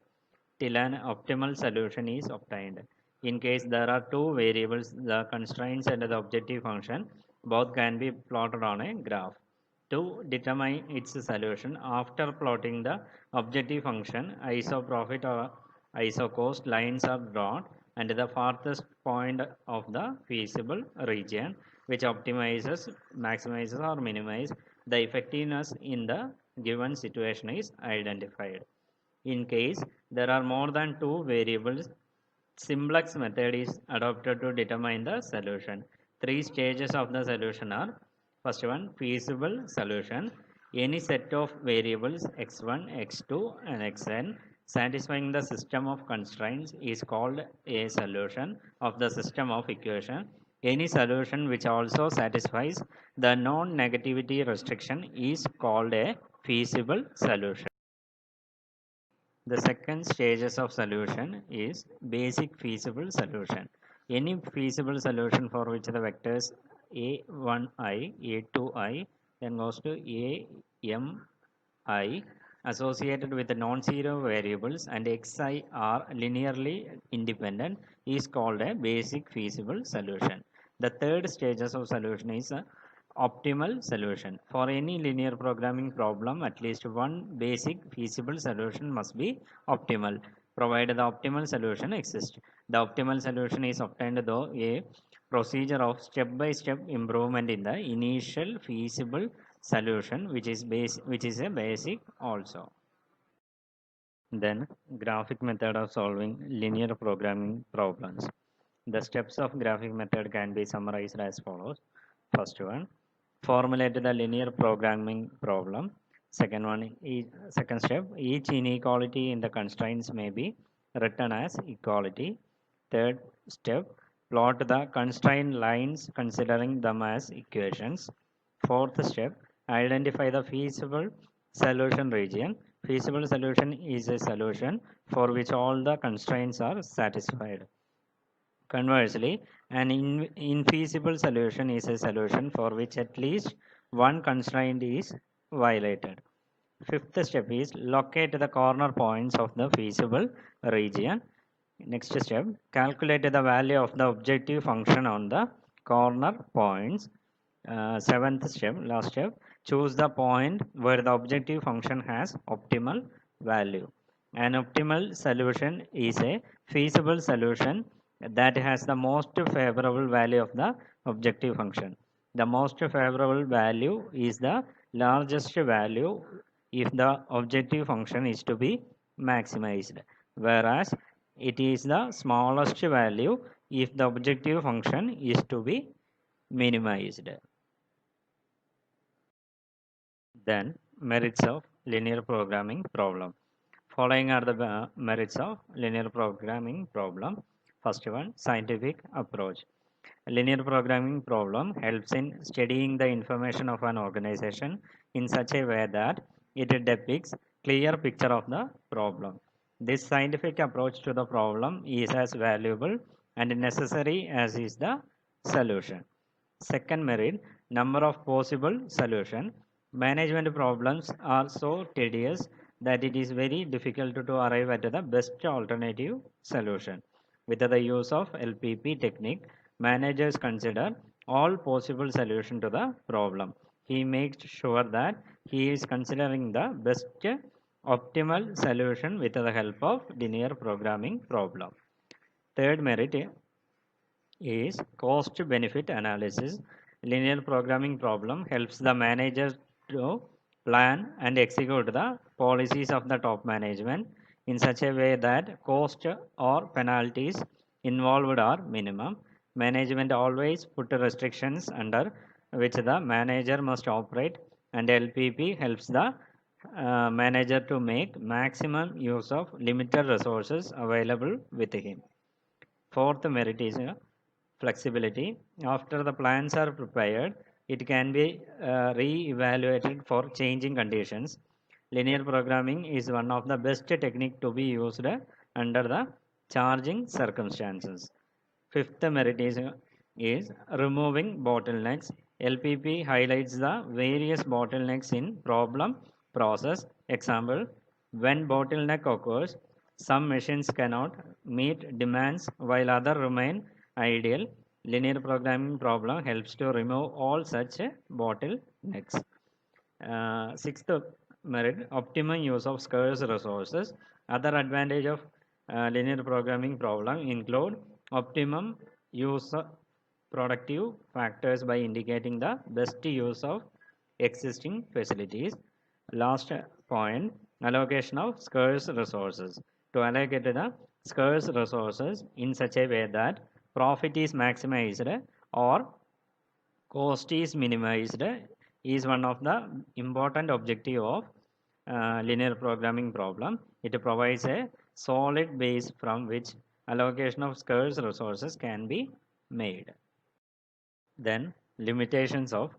Speaker 1: till an optimal solution is obtained. In case there are two variables, the constraints and the objective function, both can be plotted on a graph. To determine its solution, after plotting the objective function, isoprofit or isocost lines are drawn and the farthest point of the feasible region which optimizes, maximizes, or minimizes the effectiveness in the given situation is identified. In case there are more than two variables, simplex method is adopted to determine the solution. Three stages of the solution are: first one, feasible solution. Any set of variables x1, x2, and xn satisfying the system of constraints is called a solution of the system of equation. Any solution which also satisfies the non-negativity restriction is called a feasible solution. The second stages of solution is basic feasible solution. Any feasible solution for which the vectors a1i, a2i, then goes to ami associated with the non-zero variables and xi are linearly independent is called a basic feasible solution. The third stages of solution is optimal solution. For any linear programming problem, at least one basic feasible solution must be optimal, provided the optimal solution exists. The optimal solution is obtained through a procedure of step-by-step improvement in the initial feasible solution, which is a basic also. Then, graphic method of solving linear programming problems. The steps of graphic method can be summarized as follows. First one, formulate the linear programming problem. Second step, each inequality in the constraints may be written as equality. Third step, plot the constraint lines considering them as equations. Fourth step, identify the feasible solution region. Feasible solution is a solution for which all the constraints are satisfied. Conversely, an infeasible solution is a solution for which at least one constraint is violated. Fifth step is locate the corner points of the feasible region. Next step, calculate the value of the objective function on the corner points. Seventh step, last step, choose the point where the objective function has optimal value. An optimal solution is a feasible solution that has the most favorable value of the objective function. The most favorable value is the largest value if the objective function is to be maximized, whereas it is the smallest value if the objective function is to be minimized. Then, merits of linear programming problem. Following are the merits of linear programming problem. First one, scientific approach. A linear programming problem helps in studying the information of an organization in such a way that it depicts clear picture of the problem. This scientific approach to the problem is as valuable and necessary as is the solution. Second merit, number of possible solution. Management problems are so tedious that it is very difficult to arrive at the best alternative solution. With the use of LPP technique, managers consider all possible solution to the problem. He makes sure that he is considering the best optimal solution with the help of linear programming problem. Third merit is cost benefit analysis. Linear programming problem helps the manager to plan and execute the policies of the top management in such a way that cost or penalties involved are minimum. Management always put restrictions under which the manager must operate, and LPP helps the manager to make maximum use of limited resources available with him. Fourth merit is flexibility. After the plans are prepared, it can be re-evaluated for changing conditions. Linear programming is one of the best technique to be used under the charging circumstances. Fifth merit is removing bottlenecks. LPP highlights the various bottlenecks in problem process. Example, when bottleneck occurs, some machines cannot meet demands while others remain ideal. Linear programming problem helps to remove all such bottlenecks. Sixth merit, optimum use of scarce resources. Other advantage of linear programming problem include optimum use productive factors by indicating the best use of existing facilities. Last point, allocation of scarce resources. To allocate the scarce resources in such a way that profit is maximized or cost is minimized is one of the important objective of linear programming problem. It provides a solid base from which allocation of scarce resources can be made. Then limitations of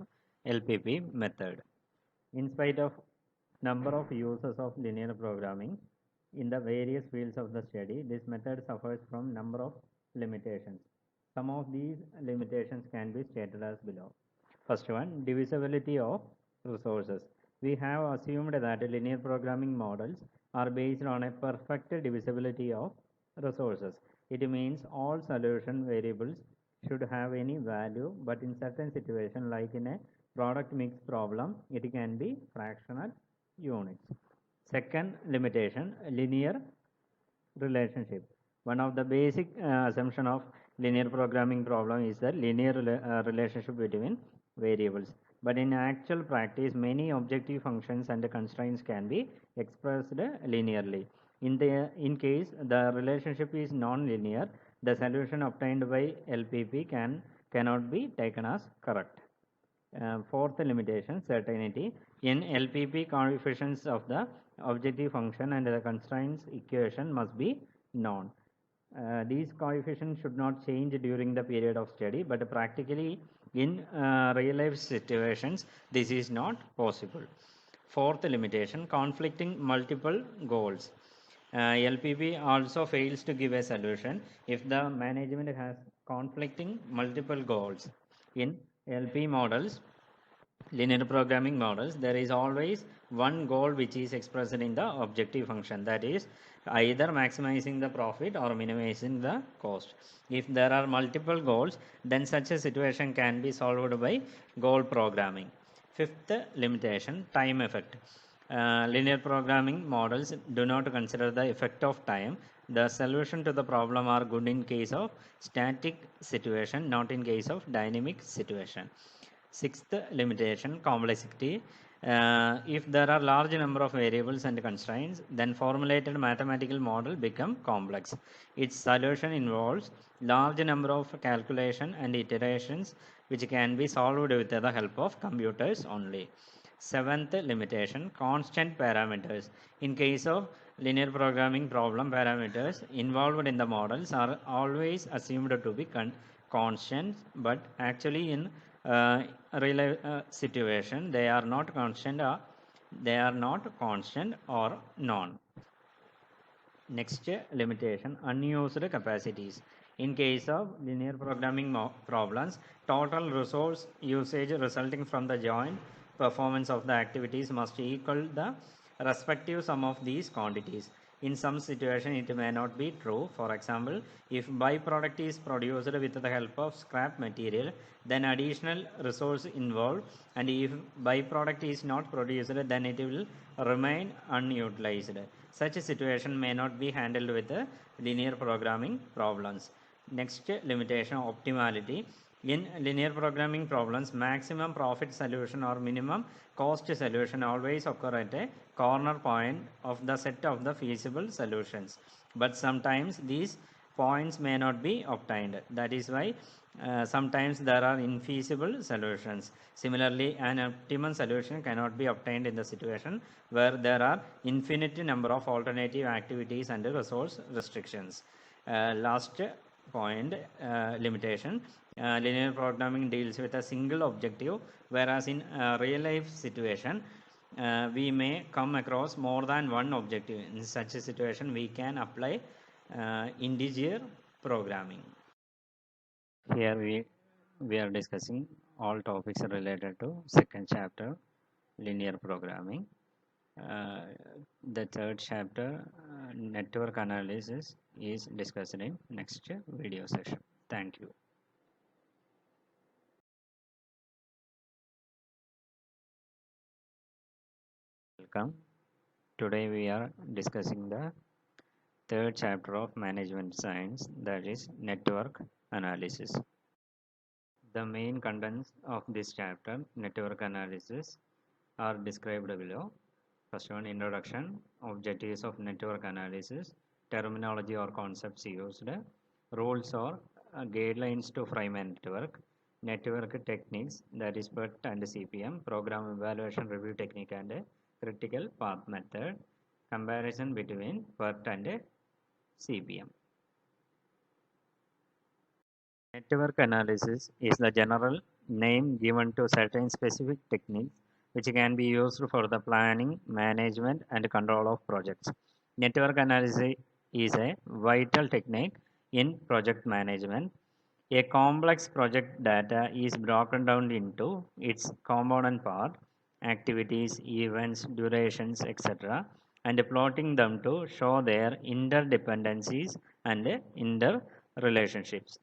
Speaker 1: LPP method. In spite of number of uses of linear programming in the various fields of the study, this method suffers from number of limitations. Some of these limitations can be stated as below. First one, divisibility of resources. We have assumed that linear programming models are based on a perfect divisibility of resources. It means all solution variables should have any value, but in certain situations, like in a product mix problem, it can be fractional units. Second limitation, linear relationship. One of the basic assumption of linear programming problem is the linear relationship between variables. But in actual practice, many objective functions and constraints can be expressed linearly. In case the relationship is non-linear, the solution obtained by LPP cannot be taken as correct. Fourth limitation, certainty. In LPP, coefficients of the objective function and the constraints equation must be known. These coefficients should not change during the period of study, but practically in real life situations, this is not possible. Fourth limitation, conflicting multiple goals. LPP also fails to give a solution if the management has conflicting multiple goals. In LP models, linear programming models, there is always one goal which is expressed in the objective function, that is either maximizing the profit or minimizing the cost. If there are multiple goals, then such a situation can be solved by goal programming. Fifth limitation, time effect. Linear programming models do not consider the effect of time. The solution to the problem are good in case of static situation, not in case of dynamic situation. Sixth limitation, complexity. If there are large number of variables and constraints, then formulated mathematical model become complex. Its solution involves large number of calculation and iterations which can be solved with the help of computers only. Seventh limitation, constant parameters. In case of linear programming problem, parameters involved in the models are always assumed to be constant, but actually in real situation they are not constant, or non. Next limitation, unused capacities. In case of linear programming problems, total resource usage resulting from the joint performance of the activities must equal the respective sum of these quantities. In some situation, it may not be true. For example, if byproduct is produced with the help of scrap material, then additional resource involved, and if byproduct is not produced, then it will remain unutilized. Such a situation may not be handled with linear programming problems. Next limitation, optimality. In linear programming problems, maximum profit solution or minimum cost solution always occur at a corner point of the set of the feasible solutions. But sometimes these points may not be obtained. That is why sometimes there are infeasible solutions. Similarly, an optimum solution cannot be obtained in the situation where there are infinite number of alternative activities and resource restrictions. Last point, limitation. Linear programming deals with a single objective, whereas in real life situation, we may come across more than one objective. In such a situation, we can apply integer programming. Here we are discussing all topics related to second chapter, linear programming. Uh, the third chapter, network analysis, is discussed in next video session. Thank you. Welcome. Today we are discussing the third chapter of management science, that is network analysis. The main contents of this chapter, network analysis, are described below. First one, introduction, objectives of network analysis, terminology or concepts used, rules or guidelines to frame a network, network techniques, that is PERT and CPM, program evaluation review technique and critical path method, comparison between PERT and CPM. Network analysis is the general name given to certain specific techniques which can be used for the planning, management, and control of projects. Network analysis is a vital technique in project management. A complex project data is broken down into its component part, activities, events, durations, etc., and plotting them to show their interdependencies and interrelationships.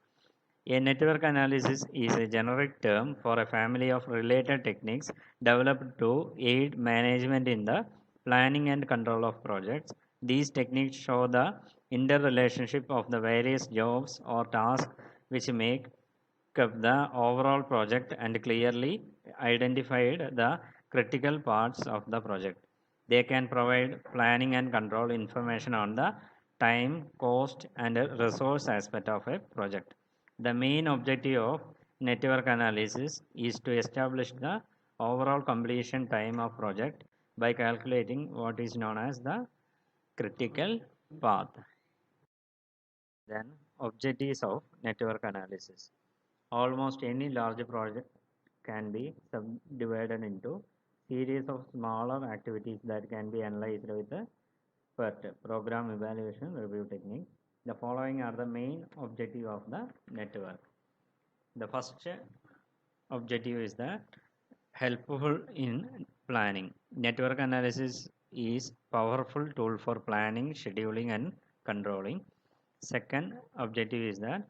Speaker 1: A network analysis is a generic term for a family of related techniques developed to aid management in the planning and control of projects. These techniques show the interrelationship of the various jobs or tasks which make up the overall project and clearly identified the critical parts of the project. They can provide planning and control information on the time, cost, and resource aspect of a project. The main objective of network analysis is to establish the overall completion time of project by calculating what is known as the critical path. Then objectives of network analysis. Almost any large project can be subdivided into series of smaller activities that can be analyzed with a PERT, program evaluation review technique. The following are the main objective of the network. The first objective is that helpful in planning. Network analysis is powerful tool for planning, scheduling, and controlling. Second objective is that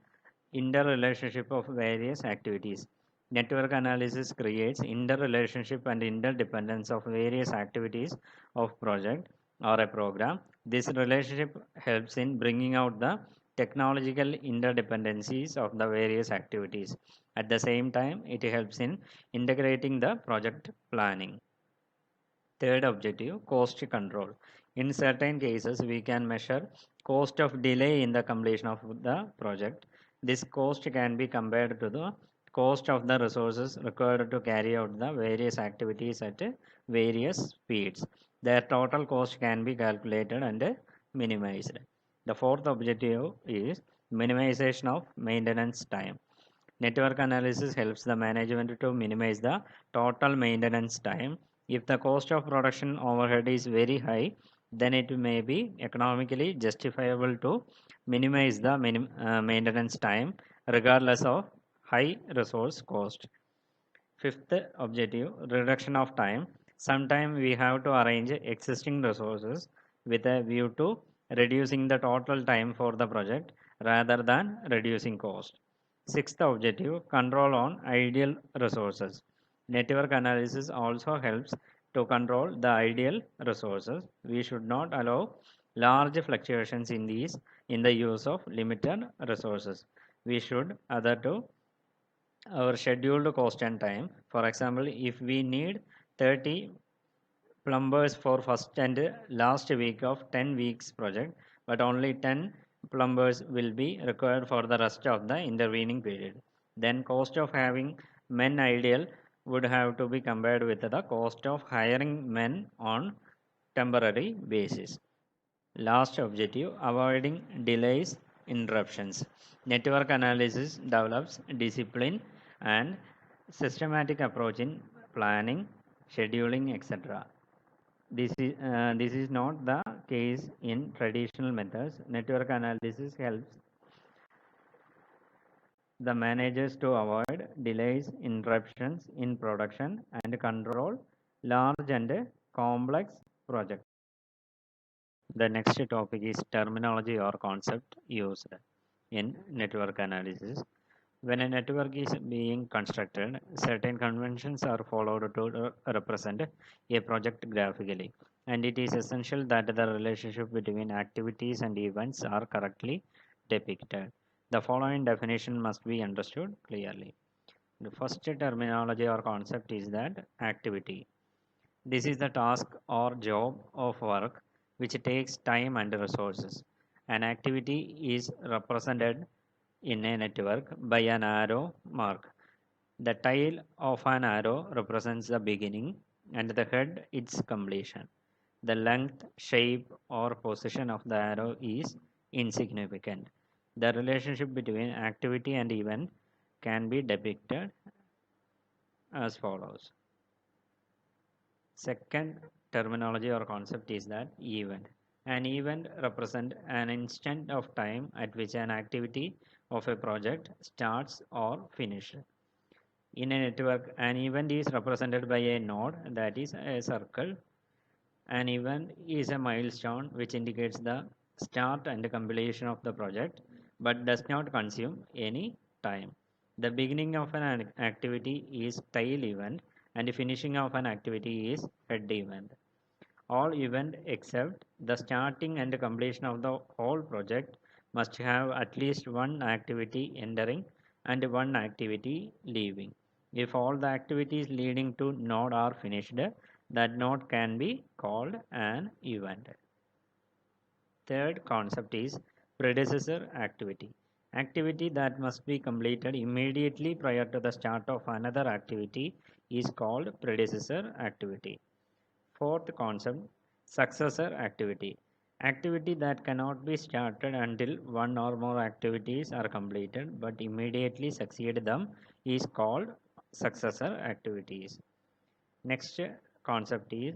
Speaker 1: interrelationship of various activities. Network analysis creates interrelationship and interdependence of various activities of project or a program. This relationship helps in bringing out the technological interdependencies of the various activities. At the same time, it helps in integrating the project planning. Third objective, cost control. In certain cases, we can measure cost of delay in the completion of the project. This cost can be compared to the cost of the resources required to carry out the various activities at various speeds. Their total cost can be calculated and minimized. The fourth objective is minimization of maintenance time. Network analysis helps the management to minimize the total maintenance time. If the cost of production overhead is very high, then it may be economically justifiable to minimize the maintenance time regardless of high resource cost. Fifth objective, reduction of time. Sometimes we have to arrange existing resources with a view to reducing the total time for the project rather than reducing cost. Sixth objective, control on ideal resources. Network analysis also helps to control the ideal resources. We should not allow large fluctuations in the use of limited resources. We should other to our scheduled cost and time. For example, if we need 30 plumbers for first and last week of 10 weeks project, but only 10 plumbers will be required for the rest of the intervening period. Then cost of having men ideal would have to be compared with the cost of hiring men on temporary basis. Last objective, avoiding delays, interruptions. Network analysis develops discipline and systematic approach in planning, scheduling, etc. This is not the case in traditional methods. Network analysis helps the managers to avoid delays, interruptions in production and control large and complex projects. The next topic is terminology or concept used in network analysis. When a network is being constructed, certain conventions are followed to represent a project graphically, and it is essential that the relationship between activities and events are correctly depicted. The following definition must be understood clearly. The first terminology or concept is that activity. This is the task or job of work which takes time and resources. An activity is represented in a network by an arrow mark. The tail of an arrow represents the beginning and the head its completion. The length, shape, or position of the arrow is insignificant. The relationship between activity and event can be depicted as follows. Second terminology or concept is that event. An event represents an instant of time at which an activity of a project starts or finishes. In a network, an event is represented by a node, that is a circle. An event is a milestone which indicates the start and completion of the project but does not consume any time. The beginning of an activity is tail event and the finishing of an activity is head event. All events except the starting and completion of the whole project must have at least one activity entering and one activity leaving. If all the activities leading to node are finished, that node can be called an event. Third concept is predecessor activity. Activity that must be completed immediately prior to the start of another activity is called predecessor activity. Fourth concept, successor activity. Activity that cannot be started until one or more activities are completed but immediately succeed them is called successor activities. Next concept is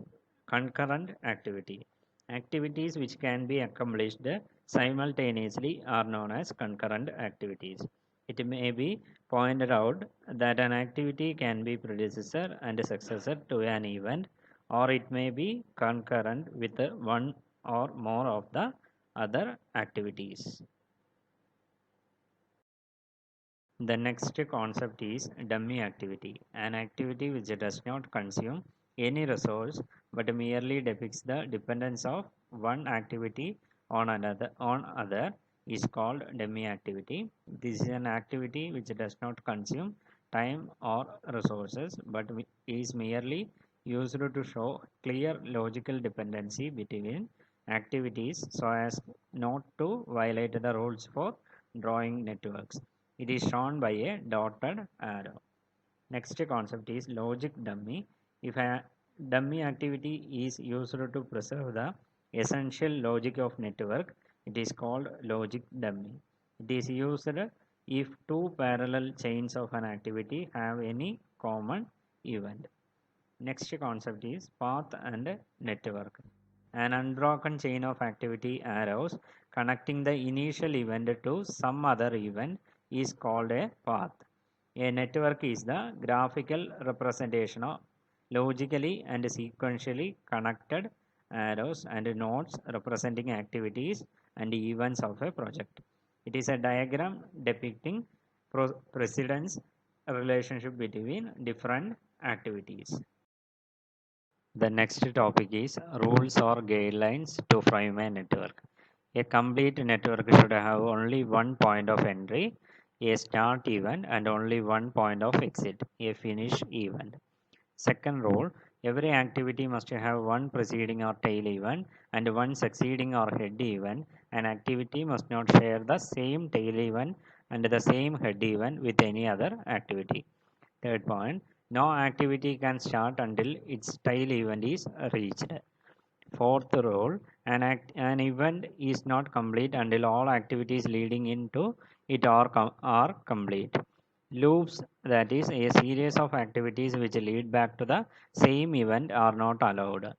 Speaker 1: concurrent activity. Activities which can be accomplished simultaneously are known as concurrent activities. It may be pointed out that an activity can be predecessor and successor to an event, or it may be concurrent with one or more of the other activities. The next concept is dummy activity, an activity which does not consume any resource but merely depicts the dependence of one activity on other is called dummy activity. This is an activity which does not consume time or resources but is merely used to show clear logical dependency between activities so as not to violate the rules for drawing networks. It is shown by a dotted arrow. Next concept is logic dummy. If a dummy activity is used to preserve the essential logic of network, it is called logic dummy. It is used if two parallel chains of an activity have any common event. Next concept is path and network. An unbroken chain of activity arrows connecting the initial event to some other event is called a path. A network is the graphical representation of logically and sequentially connected arrows and nodes representing activities and events of a project. It is a diagram depicting precedence relationship between different activities. The next topic is rules or guidelines to frame a network. A complete network should have only one point of entry, a start event, and only one point of exit, a finish event. Second rule, every activity must have one preceding or tail event and one succeeding or head event. An activity must not share the same tail event and the same head event with any other activity. Third point, no activity can start until its tail event is reached. Fourth rule, an event is not complete until all activities leading into it are complete. Loops, that is, a series of activities which lead back to the same event, are not allowed.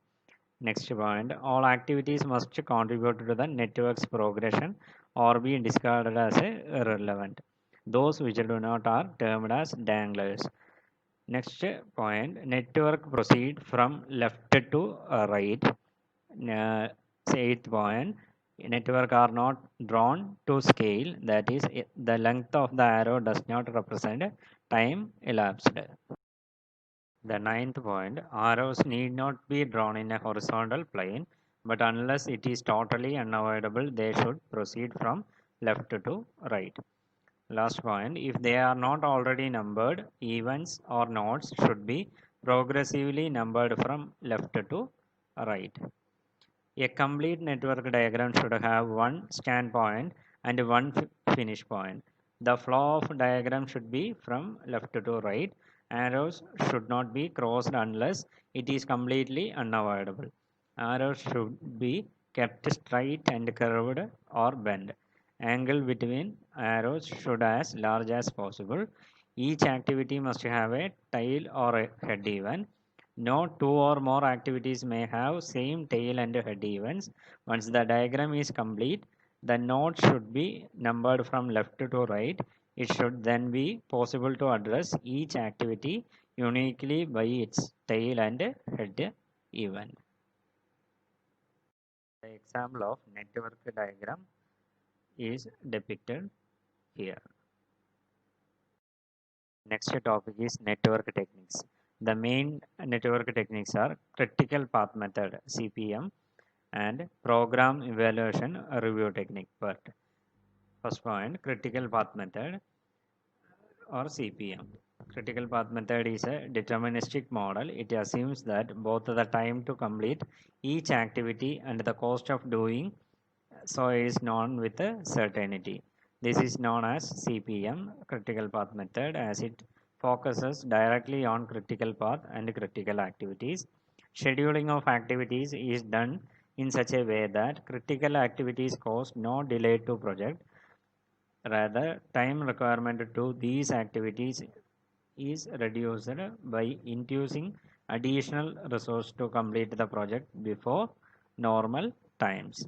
Speaker 1: Next point, all activities must contribute to the network's progression or be discarded as irrelevant. Those which do not are termed as danglers. Next point, network proceed from left to right. Eighth point, network are not drawn to scale. That is, the length of the arrow does not represent time elapsed. The ninth point, arrows need not be drawn in a horizontal plane, but unless it is totally unavoidable, they should proceed from left to right. Last point, if they are not already numbered, events or nodes should be progressively numbered from left to right. A complete network diagram should have one standpoint and one finish point. The flow of diagram should be from left to right. Arrows should not be crossed unless it is completely unavoidable. Arrows should be kept straight and curved or bent. Angle between arrows should as large as possible. Each activity must have a tail or a head event. No two or more activities may have same tail and head events. Once the diagram is complete, the node should be numbered from left to right. It should then be possible to address each activity uniquely by its tail and head event. The example of network diagram is depicted here. Next topic is network techniques. The main network techniques are critical path method (CPM) and program evaluation review technique. But first point, critical path method or CPM. Critical path method is a deterministic model. It assumes that both the time to complete each activity and the cost of doing so is known with a certainty. This is known as CPM, critical path method, as it focuses directly on critical path and critical activities. Scheduling of activities is done in such a way that critical activities cause no delay to project. Rather, time requirement to these activities is reduced by inducing additional resource to complete the project before normal times.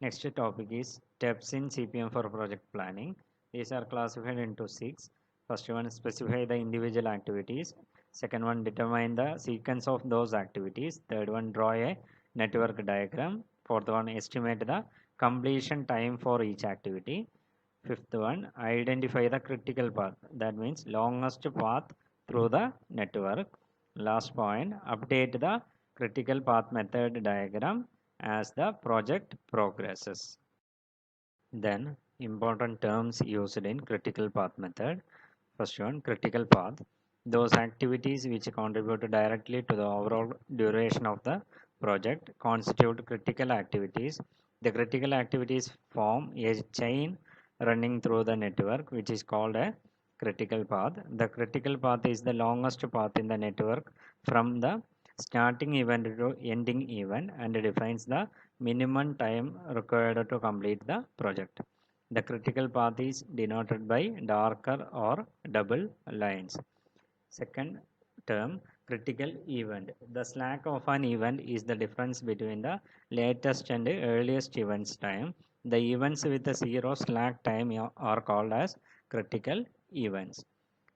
Speaker 1: Next topic is steps in CPM for project planning. These are classified into six. First one, specify the individual activities. Second one, determine the sequence of those activities. Third one, draw a network diagram. Fourth one, estimate the completion time for each activity. Fifth one, identify the critical path. That means longest path through the network. Last point, update the critical path method diagram as the project progresses. Then, important terms used in critical path method. First one, critical path. Those activities which contribute directly to the overall duration of the project constitute critical activities. The critical activities form a chain running through the network, which is called a critical path. The critical path is the longest path in the network from the starting event to ending event and defines the minimum time required to complete the project. The critical path is denoted by darker or double lines. Second term, critical event. The slack of an event is the difference between the latest and earliest event's time. The events with the zero slack time are called as critical events.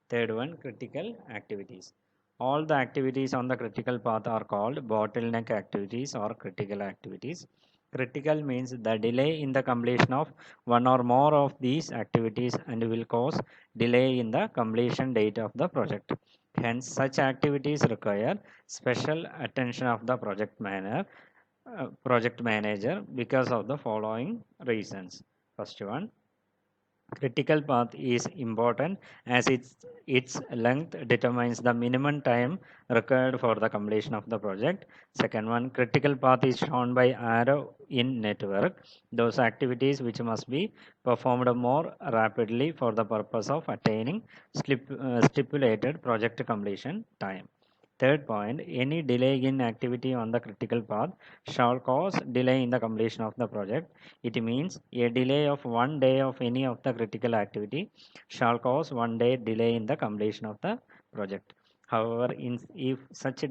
Speaker 1: Third one, critical activities. All the activities on the critical path are called bottleneck activities or critical activities. Critical means the delay in the completion of one or more of these activities and will cause delay in the completion date of the project. Hence, such activities require special attention of the project manager because of the following reasons. First one, critical path is important as its length determines the minimum time required for the completion of the project. Second one, critical path is shown by arrow in network. Those activities which must be performed more rapidly for the purpose of attaining stipulated project completion time. Third point, any delay in activity on the critical path shall cause delay in the completion of the project. It means a delay of 1 day of any of the critical activity shall cause 1 day delay in the completion of the project. However, if such a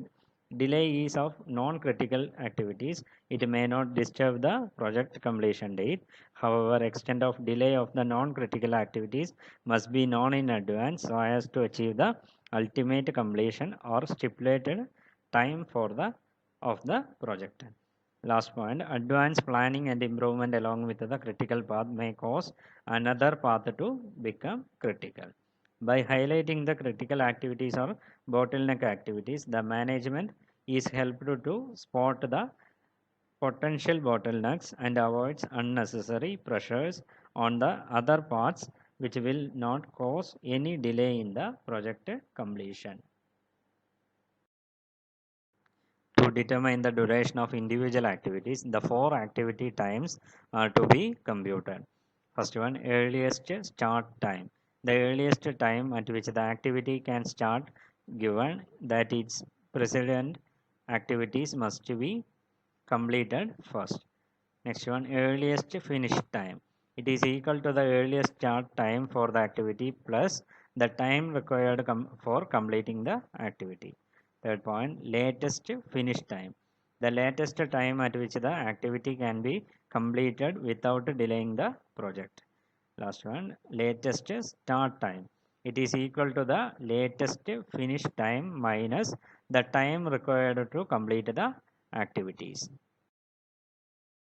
Speaker 1: delay is of non-critical activities, it may not disturb the project completion date. However, extent of delay of the non-critical activities must be known in advance so as to achieve the ultimate completion or stipulated time for the of the project. Last point, advanced planning and improvement along with the critical path may cause another path to become critical. By highlighting the critical activities or bottleneck activities, the management is helped to spot the potential bottlenecks and avoids unnecessary pressures on the other parts which will not cause any delay in the project completion. To determine the duration of individual activities, the 4 activity times are to be computed. First one, earliest start time. The earliest time at which the activity can start, given that its precedent activities must be completed first. Next one, earliest finish time. It is equal to the earliest start time for the activity plus the time required for completing the activity. Third point, latest finish time. The latest time at which the activity can be completed without delaying the project. Last one, latest start time. It is equal to the latest finish time minus the time required to complete the activities.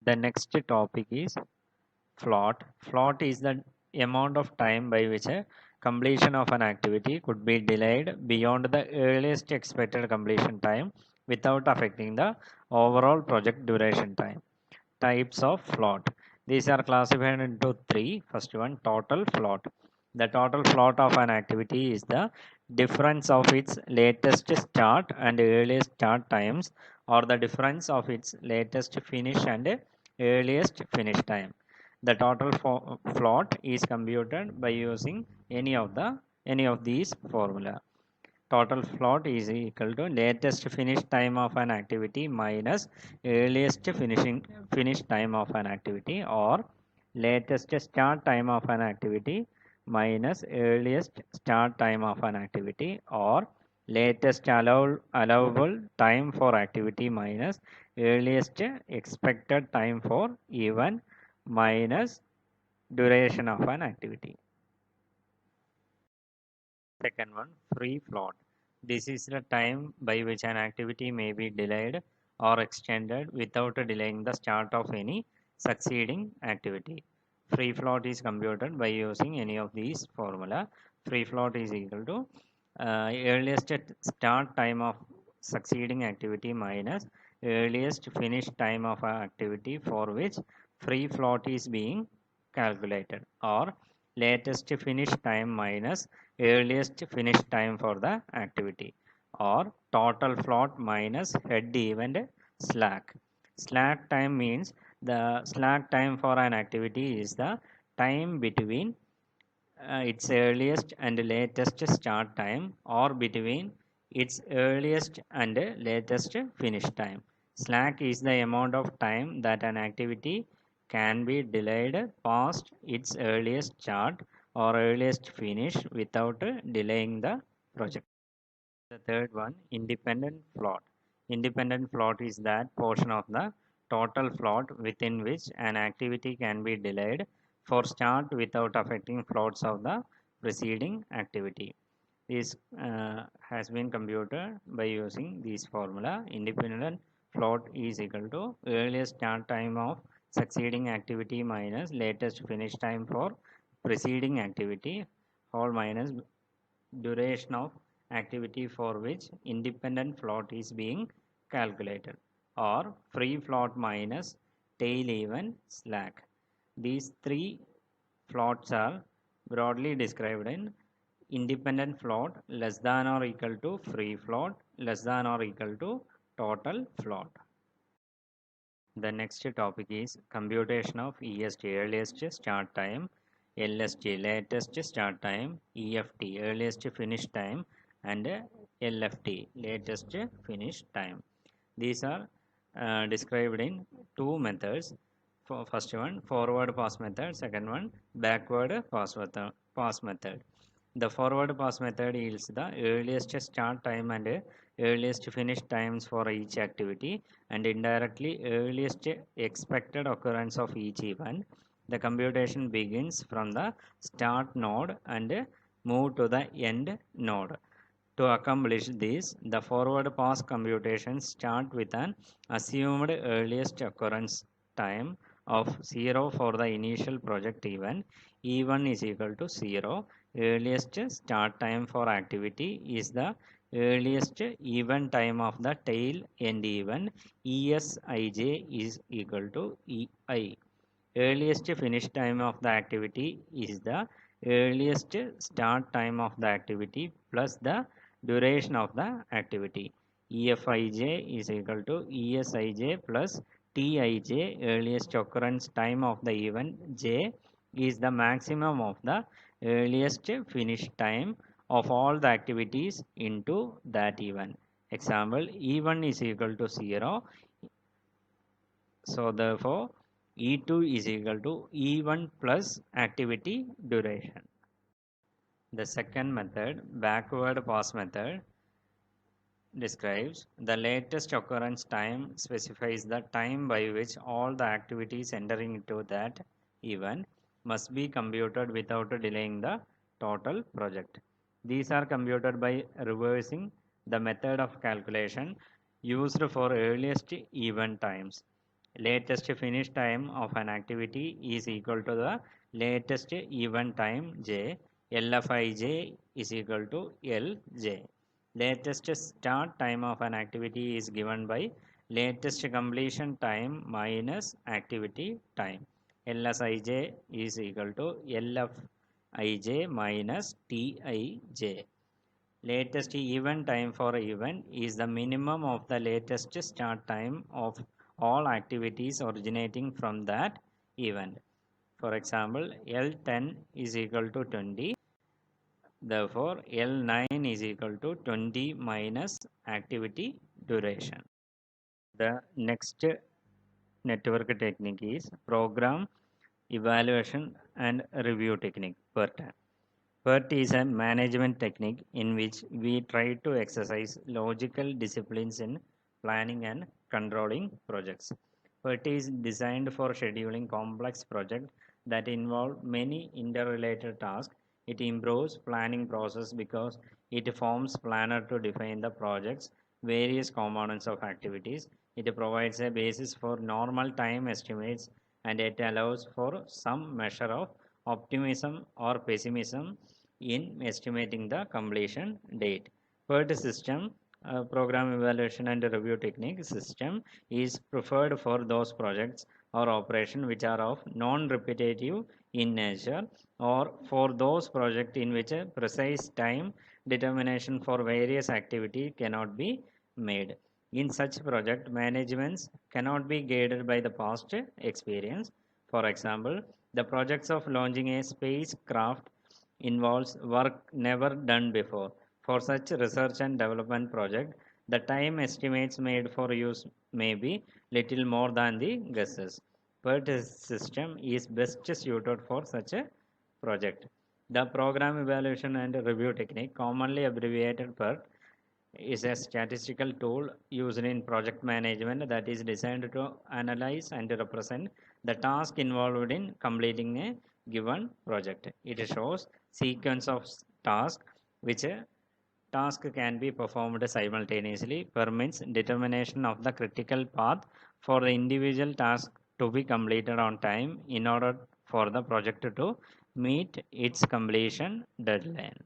Speaker 1: The next topic is float. Float is the amount of time by which a completion of an activity could be delayed beyond the earliest expected completion time without affecting the overall project duration time. Types of float. These are classified into three. First one, total float. The total float of an activity is the difference of its latest start and earliest start times, or the difference of its latest finish and earliest finish time. The total float is computed by using any of these formula. Total float is equal to latest finish time of an activity minus earliest finish time of an activity, or latest start time of an activity minus earliest start time of an activity, or latest allowable time for activity minus earliest expected time for event minus duration of an activity. Second one, free float. This is the time by which an activity may be delayed or extended without delaying the start of any succeeding activity. Free float is computed by using any of these formula. Free float is equal to earliest start time of succeeding activity minus earliest finish time of an activity for which free float is being calculated, or latest finish time minus earliest finish time for the activity, or total float minus head event slack. Slack time means the slack time for an activity is the time between its earliest and latest start time, or between its earliest and latest finish time. Slack is the amount of time that an activity can be delayed past its earliest start or earliest finish without delaying the project. The third one, independent float. Independent float is that portion of the total float within which an activity can be delayed for start without affecting floats of the preceding activity. This has been computed by using this formula. Independent float is equal to earliest start time of succeeding activity minus latest finish time for preceding activity, whole minus duration of activity for which independent float is being calculated, or free float minus tail event slack. These three floats are broadly described in independent float less than or equal to free float less than or equal to total float. The next topic is computation of EST, earliest start time, LST, latest start time, EFT, earliest finish time, and LFT, latest finish time. These are described in two methods. First one, forward pass method. Second one, backward pass method. The forward pass method yields the earliest start time and earliest finish times for each activity, and indirectly earliest expected occurrence of each event. The computation begins from the start node and move to the end node. To accomplish this, the forward pass computations start with an assumed earliest occurrence time of 0 for the initial project event. E1 is equal to 0. Earliest start time for activity is the earliest event time of the tail end event. ESIJ is equal to EI. Earliest finish time of the activity is the earliest start time of the activity plus the duration of the activity. EFIJ is equal to ESIJ plus TIJ. Earliest occurrence time of the event J is the maximum of the earliest finish time of all the activities into that event. Example, E1 is equal to 0. So therefore, E2 is equal to E1 plus activity duration. The second method, backward pass method, describes the latest occurrence time, specifies the time by which all the activities entering into that event must be computed without delaying the total project. These are computed by reversing the method of calculation used for earliest event times. Latest finish time of an activity is equal to the latest event time J. LFIJ is equal to LJ. Latest start time of an activity is given by latest completion time minus activity time. LSIJ is equal to LFIJ minus TIJ. Latest event time for event is the minimum of the latest start time of all activities originating from that event. For example, L10 is equal to 20. Therefore, L9 is equal to 20 minus activity duration. The next network technique is program evaluation and review technique, PERT. PERT is a management technique in which we try to exercise logical disciplines in planning and controlling projects. PERT is designed for scheduling complex projects that involve many interrelated tasks. It improves planning process because it forms planner to define the project's various components of activities. It provides a basis for normal time estimates and it allows for some measure of optimism or pessimism in estimating the completion date. PERT system, program evaluation and review technique system, is preferred for those projects or operation which are of non-repetitive in nature or for those projects in which a precise time determination for various activity cannot be made. In such project, managements cannot be guided by the past experience. For example, the projects of launching a spacecraft involves work never done before. For such research and development project, the time estimates made for use may be little more than the guesses. PERT system is best suited for such a project. The program evaluation and review technique, commonly abbreviated PERT, is a statistical tool used in project management that is designed to analyze and represent the task involved in completing a given project. It shows sequence of tasks which a task can be performed simultaneously, permits determination of the critical path for the individual task to be completed on time in order for the project to meet its completion deadline.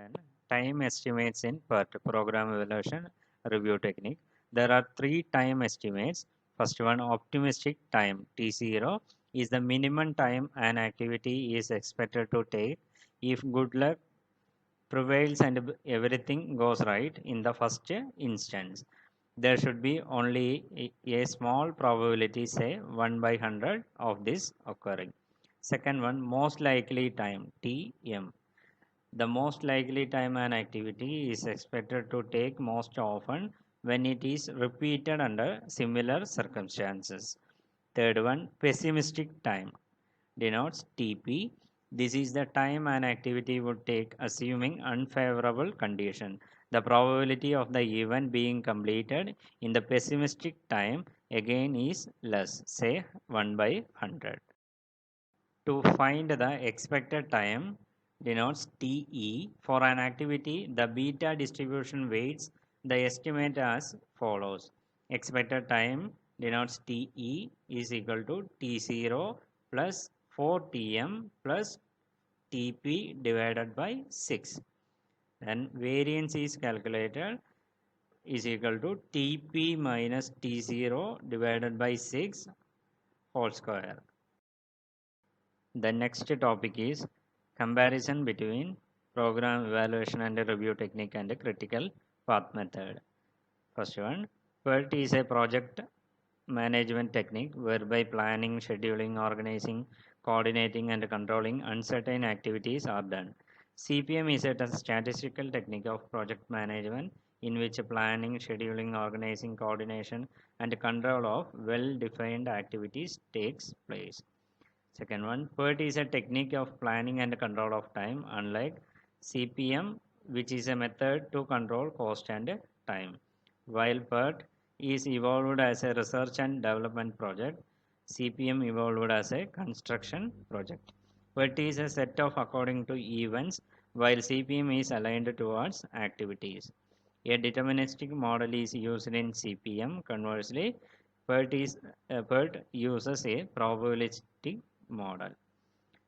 Speaker 1: And time estimates in PERT, program evaluation review technique. There are three time estimates. First one, optimistic time T0 is the minimum time an activity is expected to take if good luck prevails and everything goes right in the first instance. There should be only a small probability, say 1 by 100, of this occurring. Second one, most likely time TM. The most likely time an activity is expected to take most often when it is repeated under similar circumstances. Third one, pessimistic time denotes TP. This is the time an activity would take assuming unfavorable condition. The probability of the event being completed in the pessimistic time again is less, say 1 by 100. To find the expected time denotes TE. For an activity, the beta distribution weights the estimate as follows. Expected time denotes TE is equal to T0 plus 4Tm plus Tp divided by 6. Then variance is calculated is equal to Tp minus T0 divided by 6 whole square. The next topic is comparison between program evaluation and review technique and critical path method. First one, PERT is a project management technique whereby planning, scheduling, organizing, coordinating, and controlling uncertain activities are done. CPM is a statistical technique of project management in which planning, scheduling, organizing, coordination, and control of well-defined activities takes place. Second one, PERT is a technique of planning and control of time, unlike CPM, which is a method to control cost and time. While PERT is evolved as a research and development project, CPM evolved as a construction project. PERT is a set of according to events, while CPM is aligned towards activities. A deterministic model is used in CPM. Conversely, PERT uses a probabilistic model.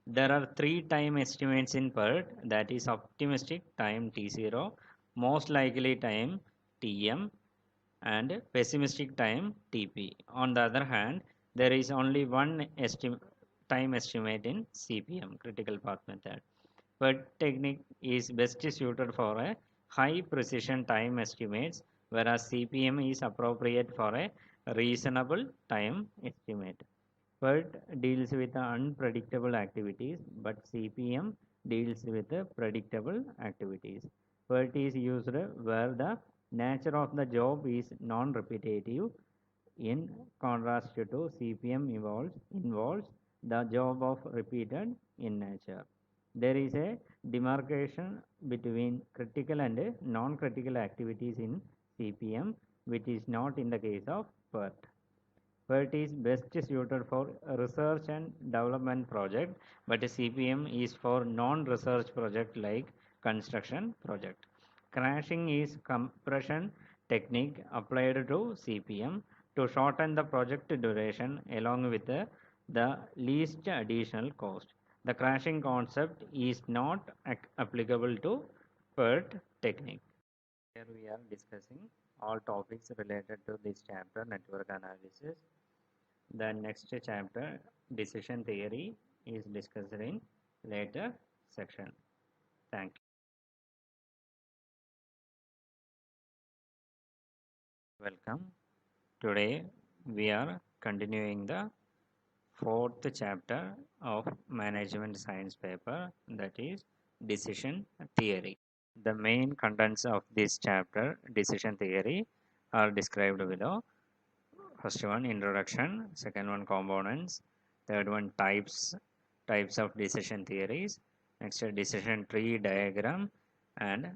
Speaker 1: There are three time estimates in PERT, that is optimistic time T0, most likely time Tm, and pessimistic time Tp. On the other hand, there is only one time estimate in CPM, critical path method. PERT technique is best suited for a high precision time estimates, whereas CPM is appropriate for a reasonable time estimate. PERT deals with the unpredictable activities, but CPM deals with the predictable activities. PERT is used where the nature of the job is non-repetitive. In contrast to CPM involves the job of repeated in nature. There is a demarcation between critical and non-critical activities in CPM, which is not in the case of PERT. PERT is best suited for research and development project, but CPM is for non-research project like construction project. Crashing is compression technique applied to CPM to shorten the project duration along with the least additional cost. The crashing concept is not applicable to PERT technique. Here we are discussing all topics related to this chapter, network analysis. The next chapter, decision theory, is discussed in later section. Thank you. Welcome. Today we are continuing the fourth chapter of management science paper, that is decision theory. The main contents of this chapter, decision theory, are described below. First one, introduction. Second one, components. Third one, types of decision theories. Next, decision tree diagram and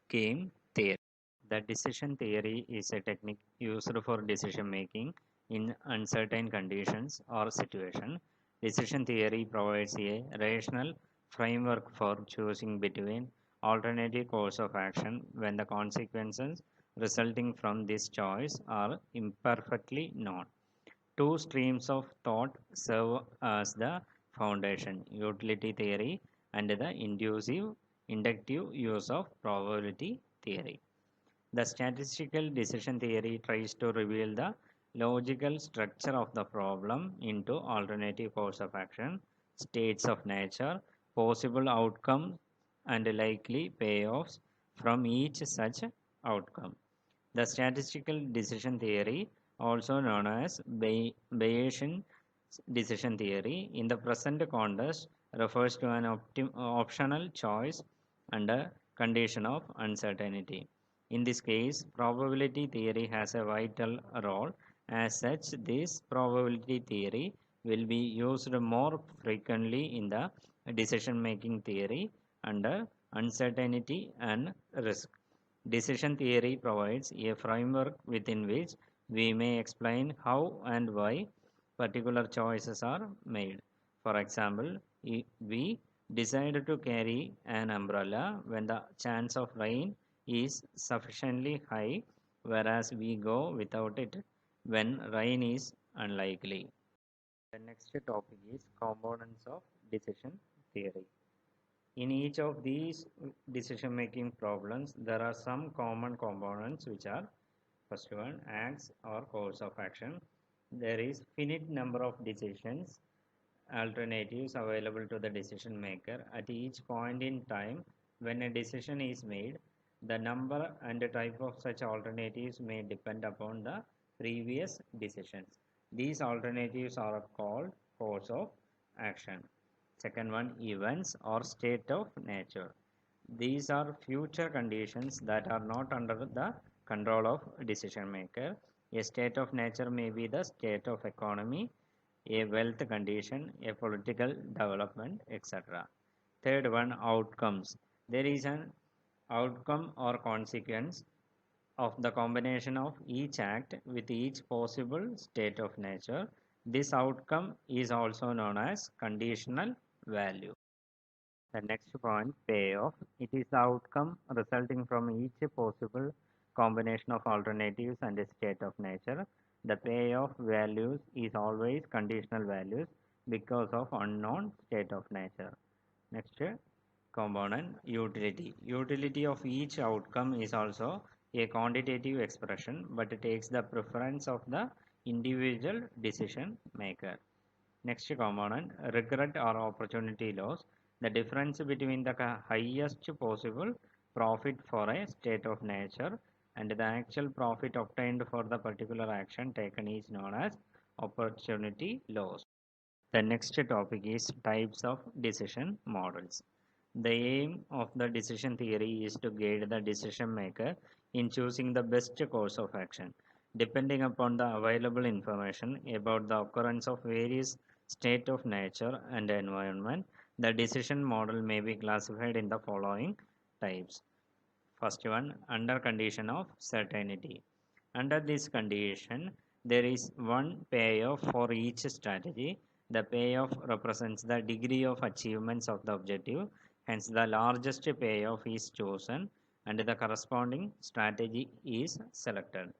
Speaker 1: game theory. The decision theory is a technique used for decision making in uncertain conditions or situation. Decision theory provides a rational framework for choosing between alternative course of action when the consequences resulting from this choice are imperfectly known. Two streams of thought serve as the foundation: utility theory and the inductive use of probability theory. The statistical decision theory tries to reveal the logical structure of the problem into alternative course of action, states of nature, possible outcomes, and likely payoffs from each such outcome. The statistical decision theory, also known as Bayesian decision theory, in the present context refers to an optional choice under condition of uncertainty. In this case, probability theory has a vital role. As such, this probability theory will be used more frequently in the decision-making theory under uncertainty and risk. Decision theory provides a framework within which we may explain how and why particular choices are made. For example, we decide to carry an umbrella when the chance of rain is sufficiently high, whereas we go without it when rain is unlikely. The next topic is components of decision theory. In each of these decision making problems, there are some common components, which are: first one, acts or course of action. There is finite number of decisions alternatives available to the decision maker at each point in time when a decision is made. The number and the type of such alternatives may depend upon the previous decisions. These alternatives are called course of action. Second one, events or state of nature. These are future conditions that are not under the control of decision maker. A state of nature may be the state of economy, a wealth condition, a political development, etc. Third one, outcomes. There is an outcome or consequence of the combination of each act with each possible state of nature. This outcome is also known as conditional value. The next point, payoff. It is the outcome resulting from each possible combination of alternatives and a state of nature. The payoff values is always conditional values because of unknown state of nature. Next, component, utility. Utility of each outcome is also a quantitative expression, but it takes the preference of the individual decision maker. Next component, regret or opportunity loss. The difference between the highest possible profit for a state of nature and the actual profit obtained for the particular action taken is known as opportunity loss. The next topic is types of decision models. The aim of the decision theory is to guide the decision maker in choosing the best course of action. Depending upon the available information about the occurrence of various state of nature and environment, the decision model may be classified in the following types. First one, under condition of certainty. Under this condition, there is one payoff for each strategy. The payoff represents the degree of achievements of the objective. Hence, the largest payoff is chosen and the corresponding strategy is selected.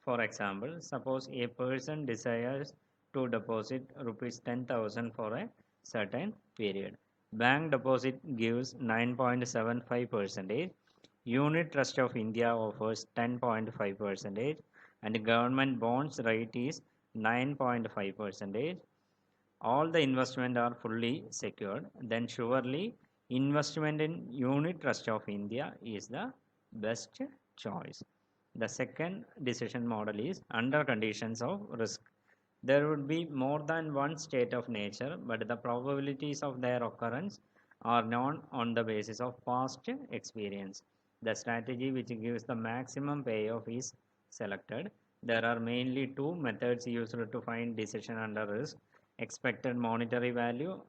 Speaker 1: For example, suppose a person desires to deposit rupees 10,000 for a certain period. Bank deposit gives 9.75%. Unit Trust of India offers 10.5%, and government bonds rate is 9.5%. All the investment are fully secured, then surely investment in Unit Trust of India is the best choice. The second decision model is under conditions of risk. There would be more than one state of nature, but the probabilities of their occurrence are known on the basis of past experience. The strategy which gives the maximum payoff is selected. There are mainly two methods used to find decision under risk: expected monetary value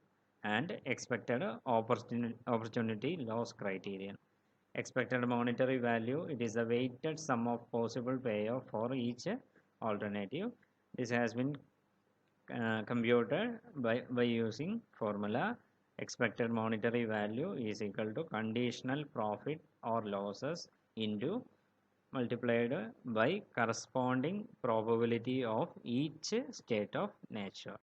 Speaker 1: and expected opportunity loss criterion. Expected monetary value, it is the weighted sum of possible payoff for each alternative. This has been computed by using formula. Expected monetary value is equal to conditional profit or losses into multiplied by corresponding probability of each state of nature.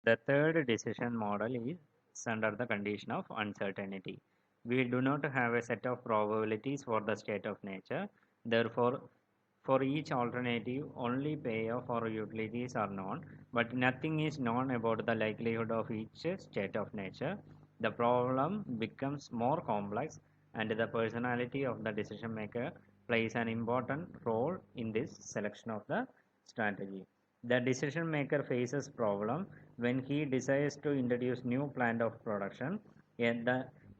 Speaker 1: The third decision model is under the condition of uncertainty. We do not have a set of probabilities for the state of nature. Therefore, for each alternative, only payoff or utilities are known, but nothing is known about the likelihood of each state of nature. The problem becomes more complex, and the personality of the decision maker plays an important role in this selection of the strategy. The decision maker faces problem when he desires to introduce new plant of production.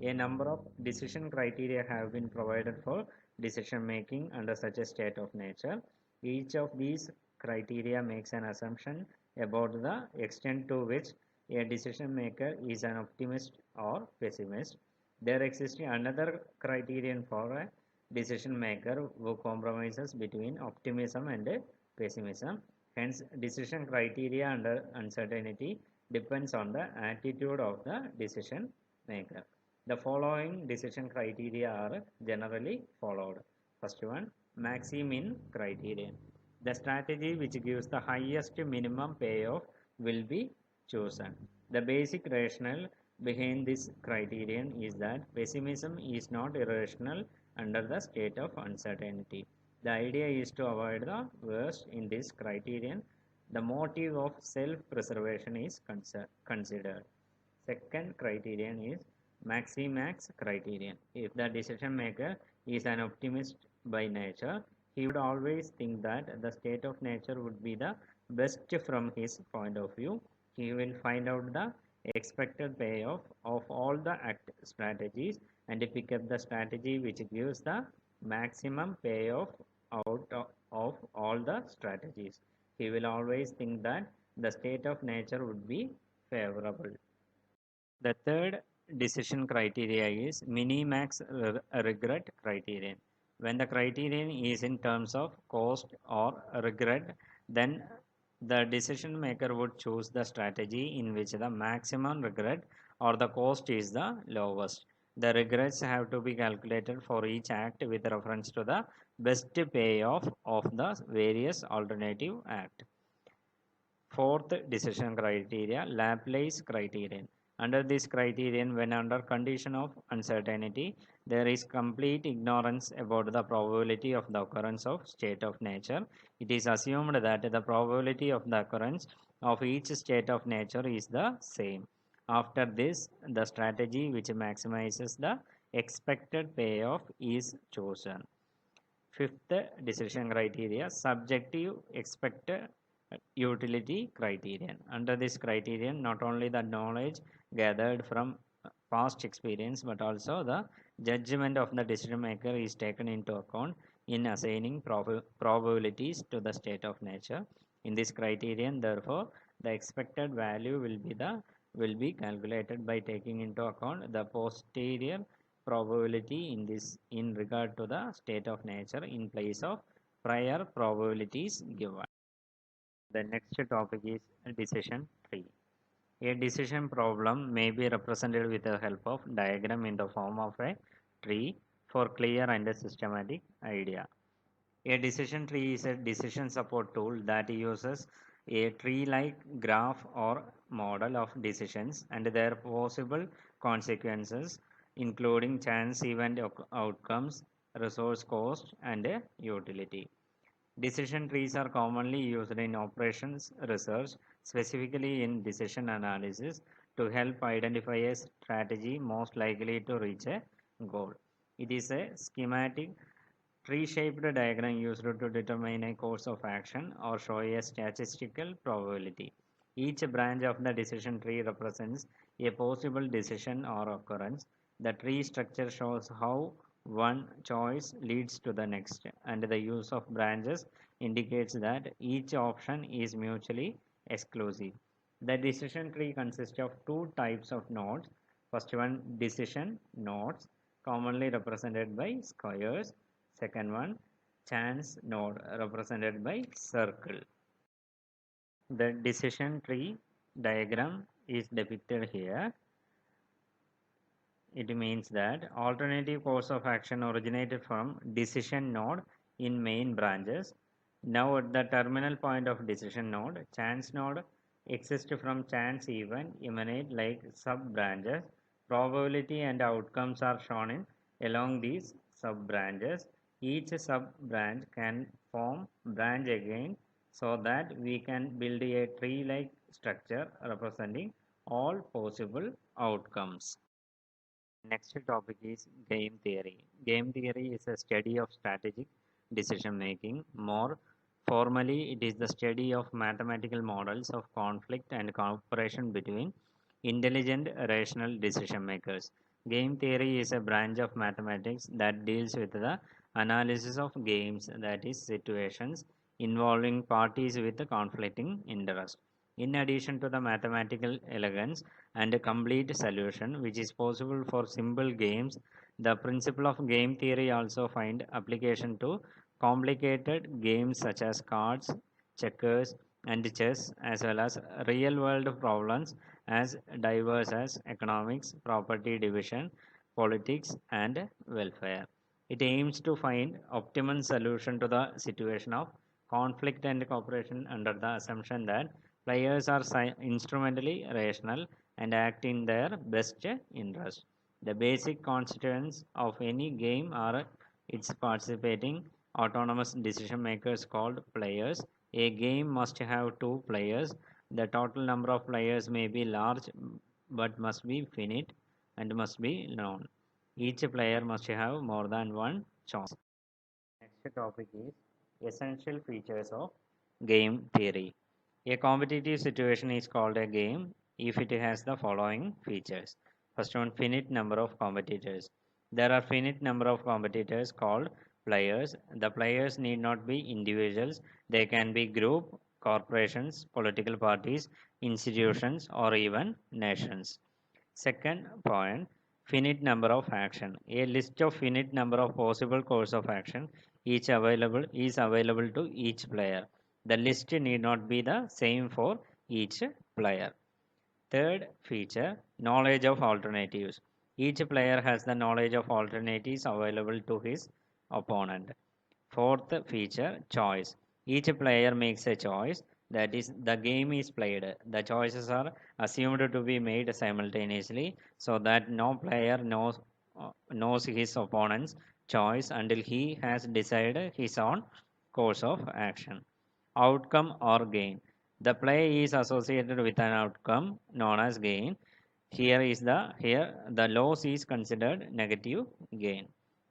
Speaker 1: A number of decision criteria have been provided for decision making under such a state of nature. Each of these criteria makes an assumption about the extent to which a decision maker is an optimist or pessimist. There exists another criterion for a decision maker who compromises between optimism and pessimism. Hence, decision criteria under uncertainty depends on the attitude of the decision maker. The following decision criteria are generally followed. First one, maximin criterion. The strategy which gives the highest minimum payoff will be chosen. The basic rationale behind this criterion is that pessimism is not irrational under the state of uncertainty. The idea is to avoid the worst in this criterion. the motive of self-preservation is considered. Second criterion is maximax criterion. If the decision maker is an optimist by nature, he would always think that the state of nature would be the best from his point of view. He will find out the expected payoff of all the strategies and pick up the strategy which gives the maximum payoff out of all the strategies. He will always think that the state of nature would be favorable. The third decision criteria is minimax regret criterion. When the criterion is in terms of cost or regret, then the decision maker would choose the strategy in which the maximum regret or the cost is the lowest. The regrets have to be calculated for each act with reference to the best payoff of the various alternative act. Fourth decision criteria, Laplace criterion. Under this criterion, when under condition of uncertainty, there is complete ignorance about the probability of the occurrence of state of nature. It is assumed that the probability of the occurrence of each state of nature is the same. After this, the strategy which maximizes the expected payoff is chosen. Fifth decision criteria, subjective expected utility criterion. Under this criterion, not only the knowledge gathered from past experience but also the judgment of the decision maker is taken into account in assigning probabilities to the state of nature. In this criterion, therefore, the expected value will be calculated by taking into account the posterior probability in regard to the state of nature in place of prior probabilities given. The next topic is decision tree. A decision problem may be represented with the help of diagram in the form of a tree for clear and systematic idea. A decision tree is a decision support tool that uses a tree-like graph or model of decisions and their possible consequences, including chance event outcomes, resource cost, and utility. Decision trees are commonly used in operations research, specifically in decision analysis, to help identify a strategy most likely to reach a goal. It is a schematic, tree-shaped diagram used to determine a course of action or show a statistical probability. Each branch of the decision tree represents a possible decision or occurrence. The tree structure shows how one choice leads to the next, and the use of branches indicates that each option is mutually exclusive. The decision tree consists of two types of nodes. First one, decision nodes, commonly represented by squares. Second one, chance node, represented by circle. The decision tree diagram is depicted here. It means that alternative course of action originated from decision node in main branches. Now at the terminal point of decision node, chance node exists from chance event emanate like sub branches. Probability and outcomes are shown in along these sub branches. Each sub branch can form branch again so that we can build a tree like structure representing all possible outcomes. Next topic is game theory. Game theory is a study of strategic decision making. More formally, it is the study of mathematical models of conflict and cooperation between intelligent rational decision makers. Game theory is a branch of mathematics that deals with the analysis of games, that is, situations involving parties with conflicting interests. In addition to the mathematical elegance and a complete solution, which is possible for simple games, the principle of game theory also find application to complicated games such as cards, checkers, and chess, as well as real-world problems as diverse as economics, property division, politics, and welfare. It aims to find optimum solution to the situation of conflict and cooperation under the assumption that players are instrumentally rational and act in their best interest. The basic constituents of any game are its participating autonomous decision makers called players, A game must have two players. The total number of players may be large but must be finite and must be known. Each player must have more than one choice. Next topic is essential features of game theory. A competitive situation is called a game if it has the following features. First one, finite number of competitors. There are finite number of competitors called players. The players need not be individuals. They can be group, corporations, political parties, institutions, or even nations. Second point, finite number of action. A list of finite number of possible course of action is available to each player. The list need not be the same for each player. Third feature, knowledge of alternatives. Each player has the knowledge of alternatives available to his opponent. Fourth feature, choice. Each player makes a choice. That is, the game is played. The choices are assumed to be made simultaneously so that no player knows his opponent's choice until he has decided his own course of action. Outcome or gain. The play is associated with an outcome known as gain. Here the loss is considered negative gain.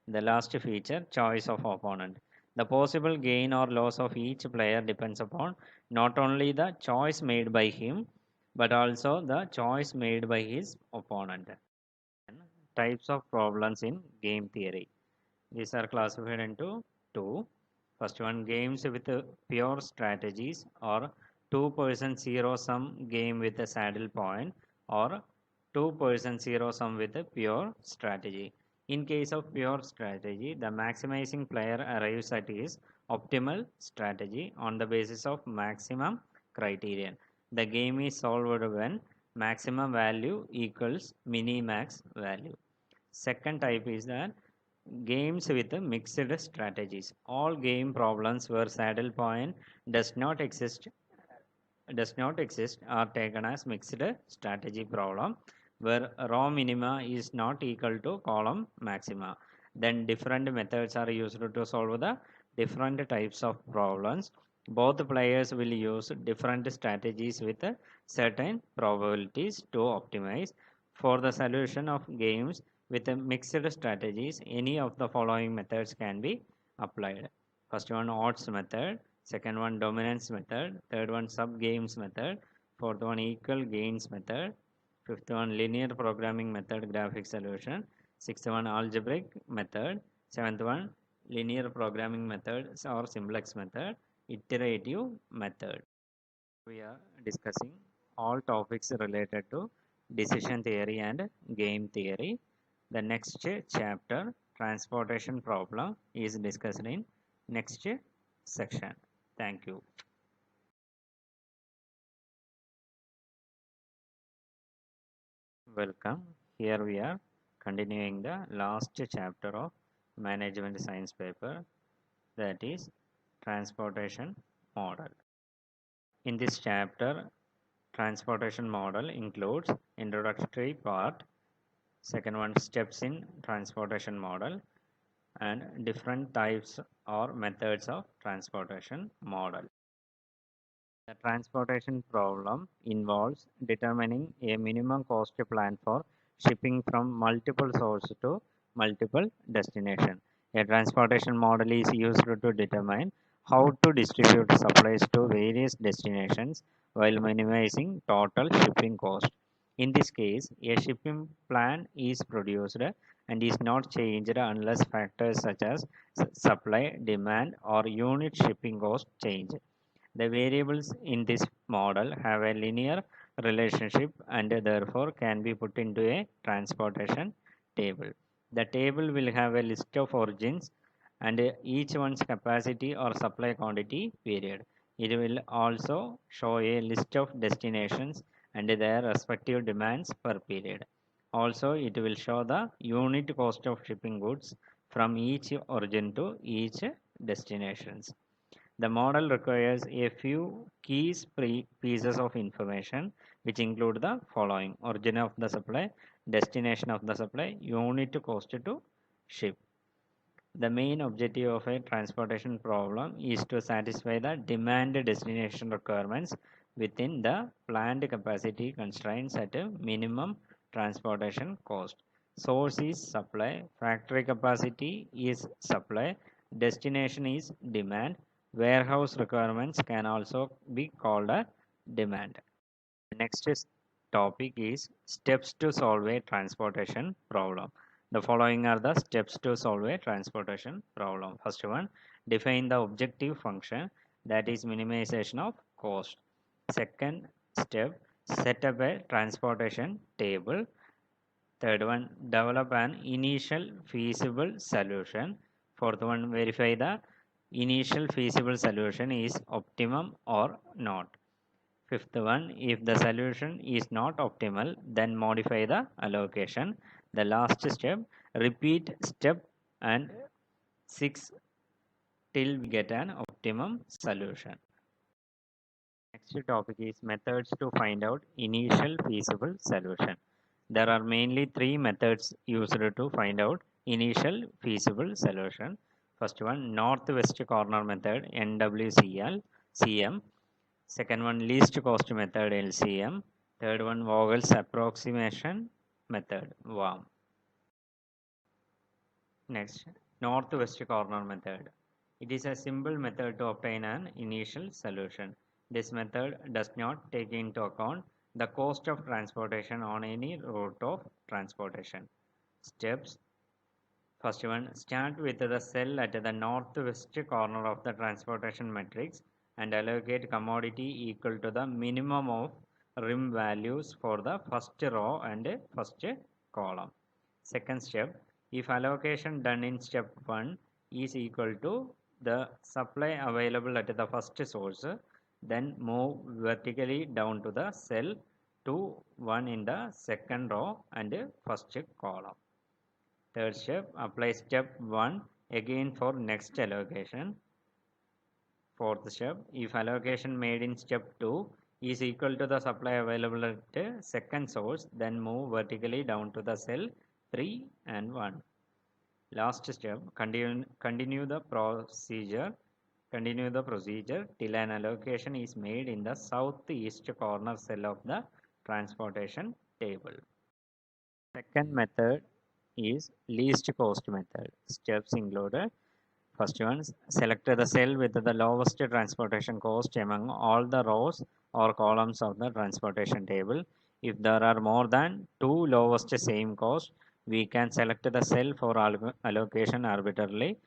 Speaker 1: The last feature, choice of opponent. The possible gain or loss of each player depends upon not only the choice made by him but also the choice made by his opponent. Types of problems in game theory. These are classified into two. First one, games with pure strategies or two-person zero-sum game with a saddle point or two-person zero-sum with a pure strategy. In case of pure strategy, the maximizing player arrives at his optimal strategy on the basis of maximum criterion. The game is solved when maximum value equals minimax value. Second type is that games with mixed strategies. All game problems where saddle point does not exist are taken as mixed strategy problem where raw minima is not equal to column maxima. Then different methods are used to solve the different types of problems. Both players will use different strategies with certain probabilities to optimize. For the solution of games with mixed strategies, any of the following methods can be applied. First one, odds method. Second one, dominance method. Third one, sub games method. Fourth one, equal gains method. Fifth one, linear programming method, graphic solution. Sixth one, algebraic method. Seventh one, linear programming method or simplex method. Iterative method. We are discussing all topics related to decision theory and game theory. The next chapter, transportation problem, is discussed in next section. Thank you. Welcome. Here we are continuing the last chapter of management science paper, that is transportation model. In this chapter, transportation model includes introductory part, second one, steps in transportation model, and different types or methods of transportation model. The transportation problem involves determining a minimum cost plan for shipping from multiple sources to multiple destinations. A transportation model is used to determine how to distribute supplies to various destinations while minimizing total shipping cost. In this case, a shipping plan is produced and is not changed unless factors such as supply, demand, or unit shipping cost change. The variables in this model have a linear relationship and therefore can be put into a transportation table. The table will have a list of origins and each one's capacity or supply quantity period. It will also show a list of destinations and their respective demands per period. Also, it will show the unit cost of shipping goods from each origin to each destinations. The model requires a few pieces of information which include the following: origin of the supply, destination of the supply, unit cost to ship. The main objective of a transportation problem is to satisfy the demand destination requirements within the planned capacity constraints at a minimum transportation cost. Source is supply, factory capacity is supply, destination is demand, warehouse requirements can also be called a demand. Next topic is steps to solve a transportation problem. The following are the steps to solve a transportation problem. First one, define the objective function, that is minimization of cost. Second step, set up a transportation table. Third one, develop an initial feasible solution. Fourth one, verify the initial feasible solution is optimum or not. Fifth one, if the solution is not optimal, then modify the allocation. The last step, repeat step and 6 till we get an optimum solution. Next topic is methods to find out initial feasible solution. There are mainly three methods used to find out initial feasible solution. First one, northwest corner method, NWCL, CM. Second one, least cost method, LCM. Third one, Vogel's approximation method, WAM. Next, northwest corner method. It is a simple method to obtain an initial solution. This method does not take into account the cost of transportation on any route of transportation. Steps. First one, start with the cell at the northwest corner of the transportation matrix and allocate commodity equal to the minimum of rim values for the first row and first column. Second step, if allocation done in step 1 is equal to the supply available at the first source, then move vertically down to the cell to 1 in the second row and first column. Third step, apply step 1 again for next allocation. Fourth step, if allocation made in step 2 is equal to the supply available at second source, then move vertically down to the cell 3 and 1. Last step, continue the procedure. Continue the procedure till an allocation is made in the southeast corner cell of the transportation table. Second method is least cost method. Steps included. First one, select the cell with the lowest transportation cost among all the rows or columns of the transportation table. If there are more than two lowest same cost, we can select the cell for allocation arbitrarily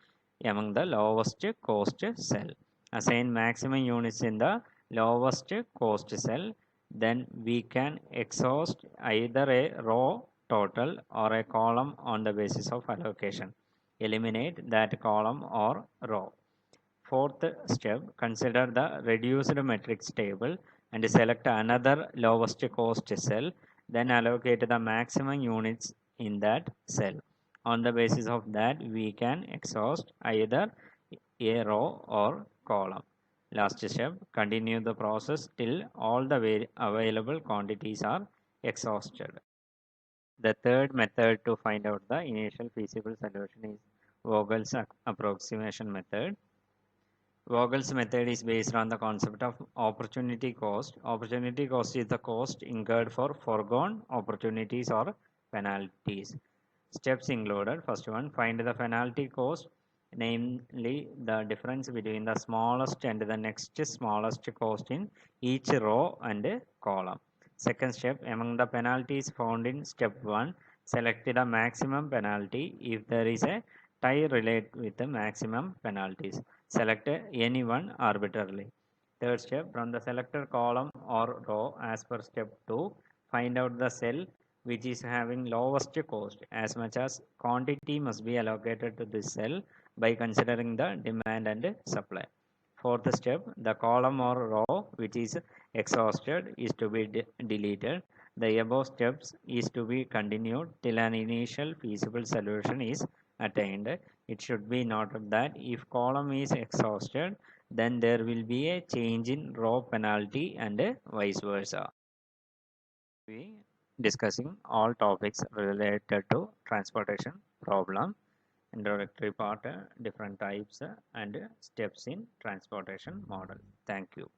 Speaker 1: among the lowest cost cell. Assign maximum units in the lowest cost cell. Then we can exhaust either a row total or a column on the basis of allocation. Eliminate that column or row. Fourth step, consider the reduced matrix table and select another lowest cost cell, then allocate the maximum units in that cell. On the basis of that, we can exhaust either a row or column. Last step, continue the process till all the available quantities are exhausted. The third method to find out the initial feasible solution is Vogel's approximation method. Vogel's method is based on the concept of opportunity cost. Opportunity cost is the cost incurred for foregone opportunities or penalties. Steps included. First one, find the penalty cost, namely the difference between the smallest and the next smallest cost in each row and column. Second step, among the penalties found in step 1, select the maximum penalty. If there is a tie relate with the maximum penalties, select any one arbitrarily. Third step, from the selected column or row as per step 2, find out the cell which is having lowest cost. As much as quantity must be allocated to this cell by considering the demand and supply. Fourth step, the column or row which is exhausted is to be deleted. The above steps is to be continued till an initial feasible solution is attained. It should be noted that if column is exhausted, then there will be a change in row penalty and vice versa. We discussing all topics related to transportation problem. introductory part, different types and steps in transportation model. Thank you.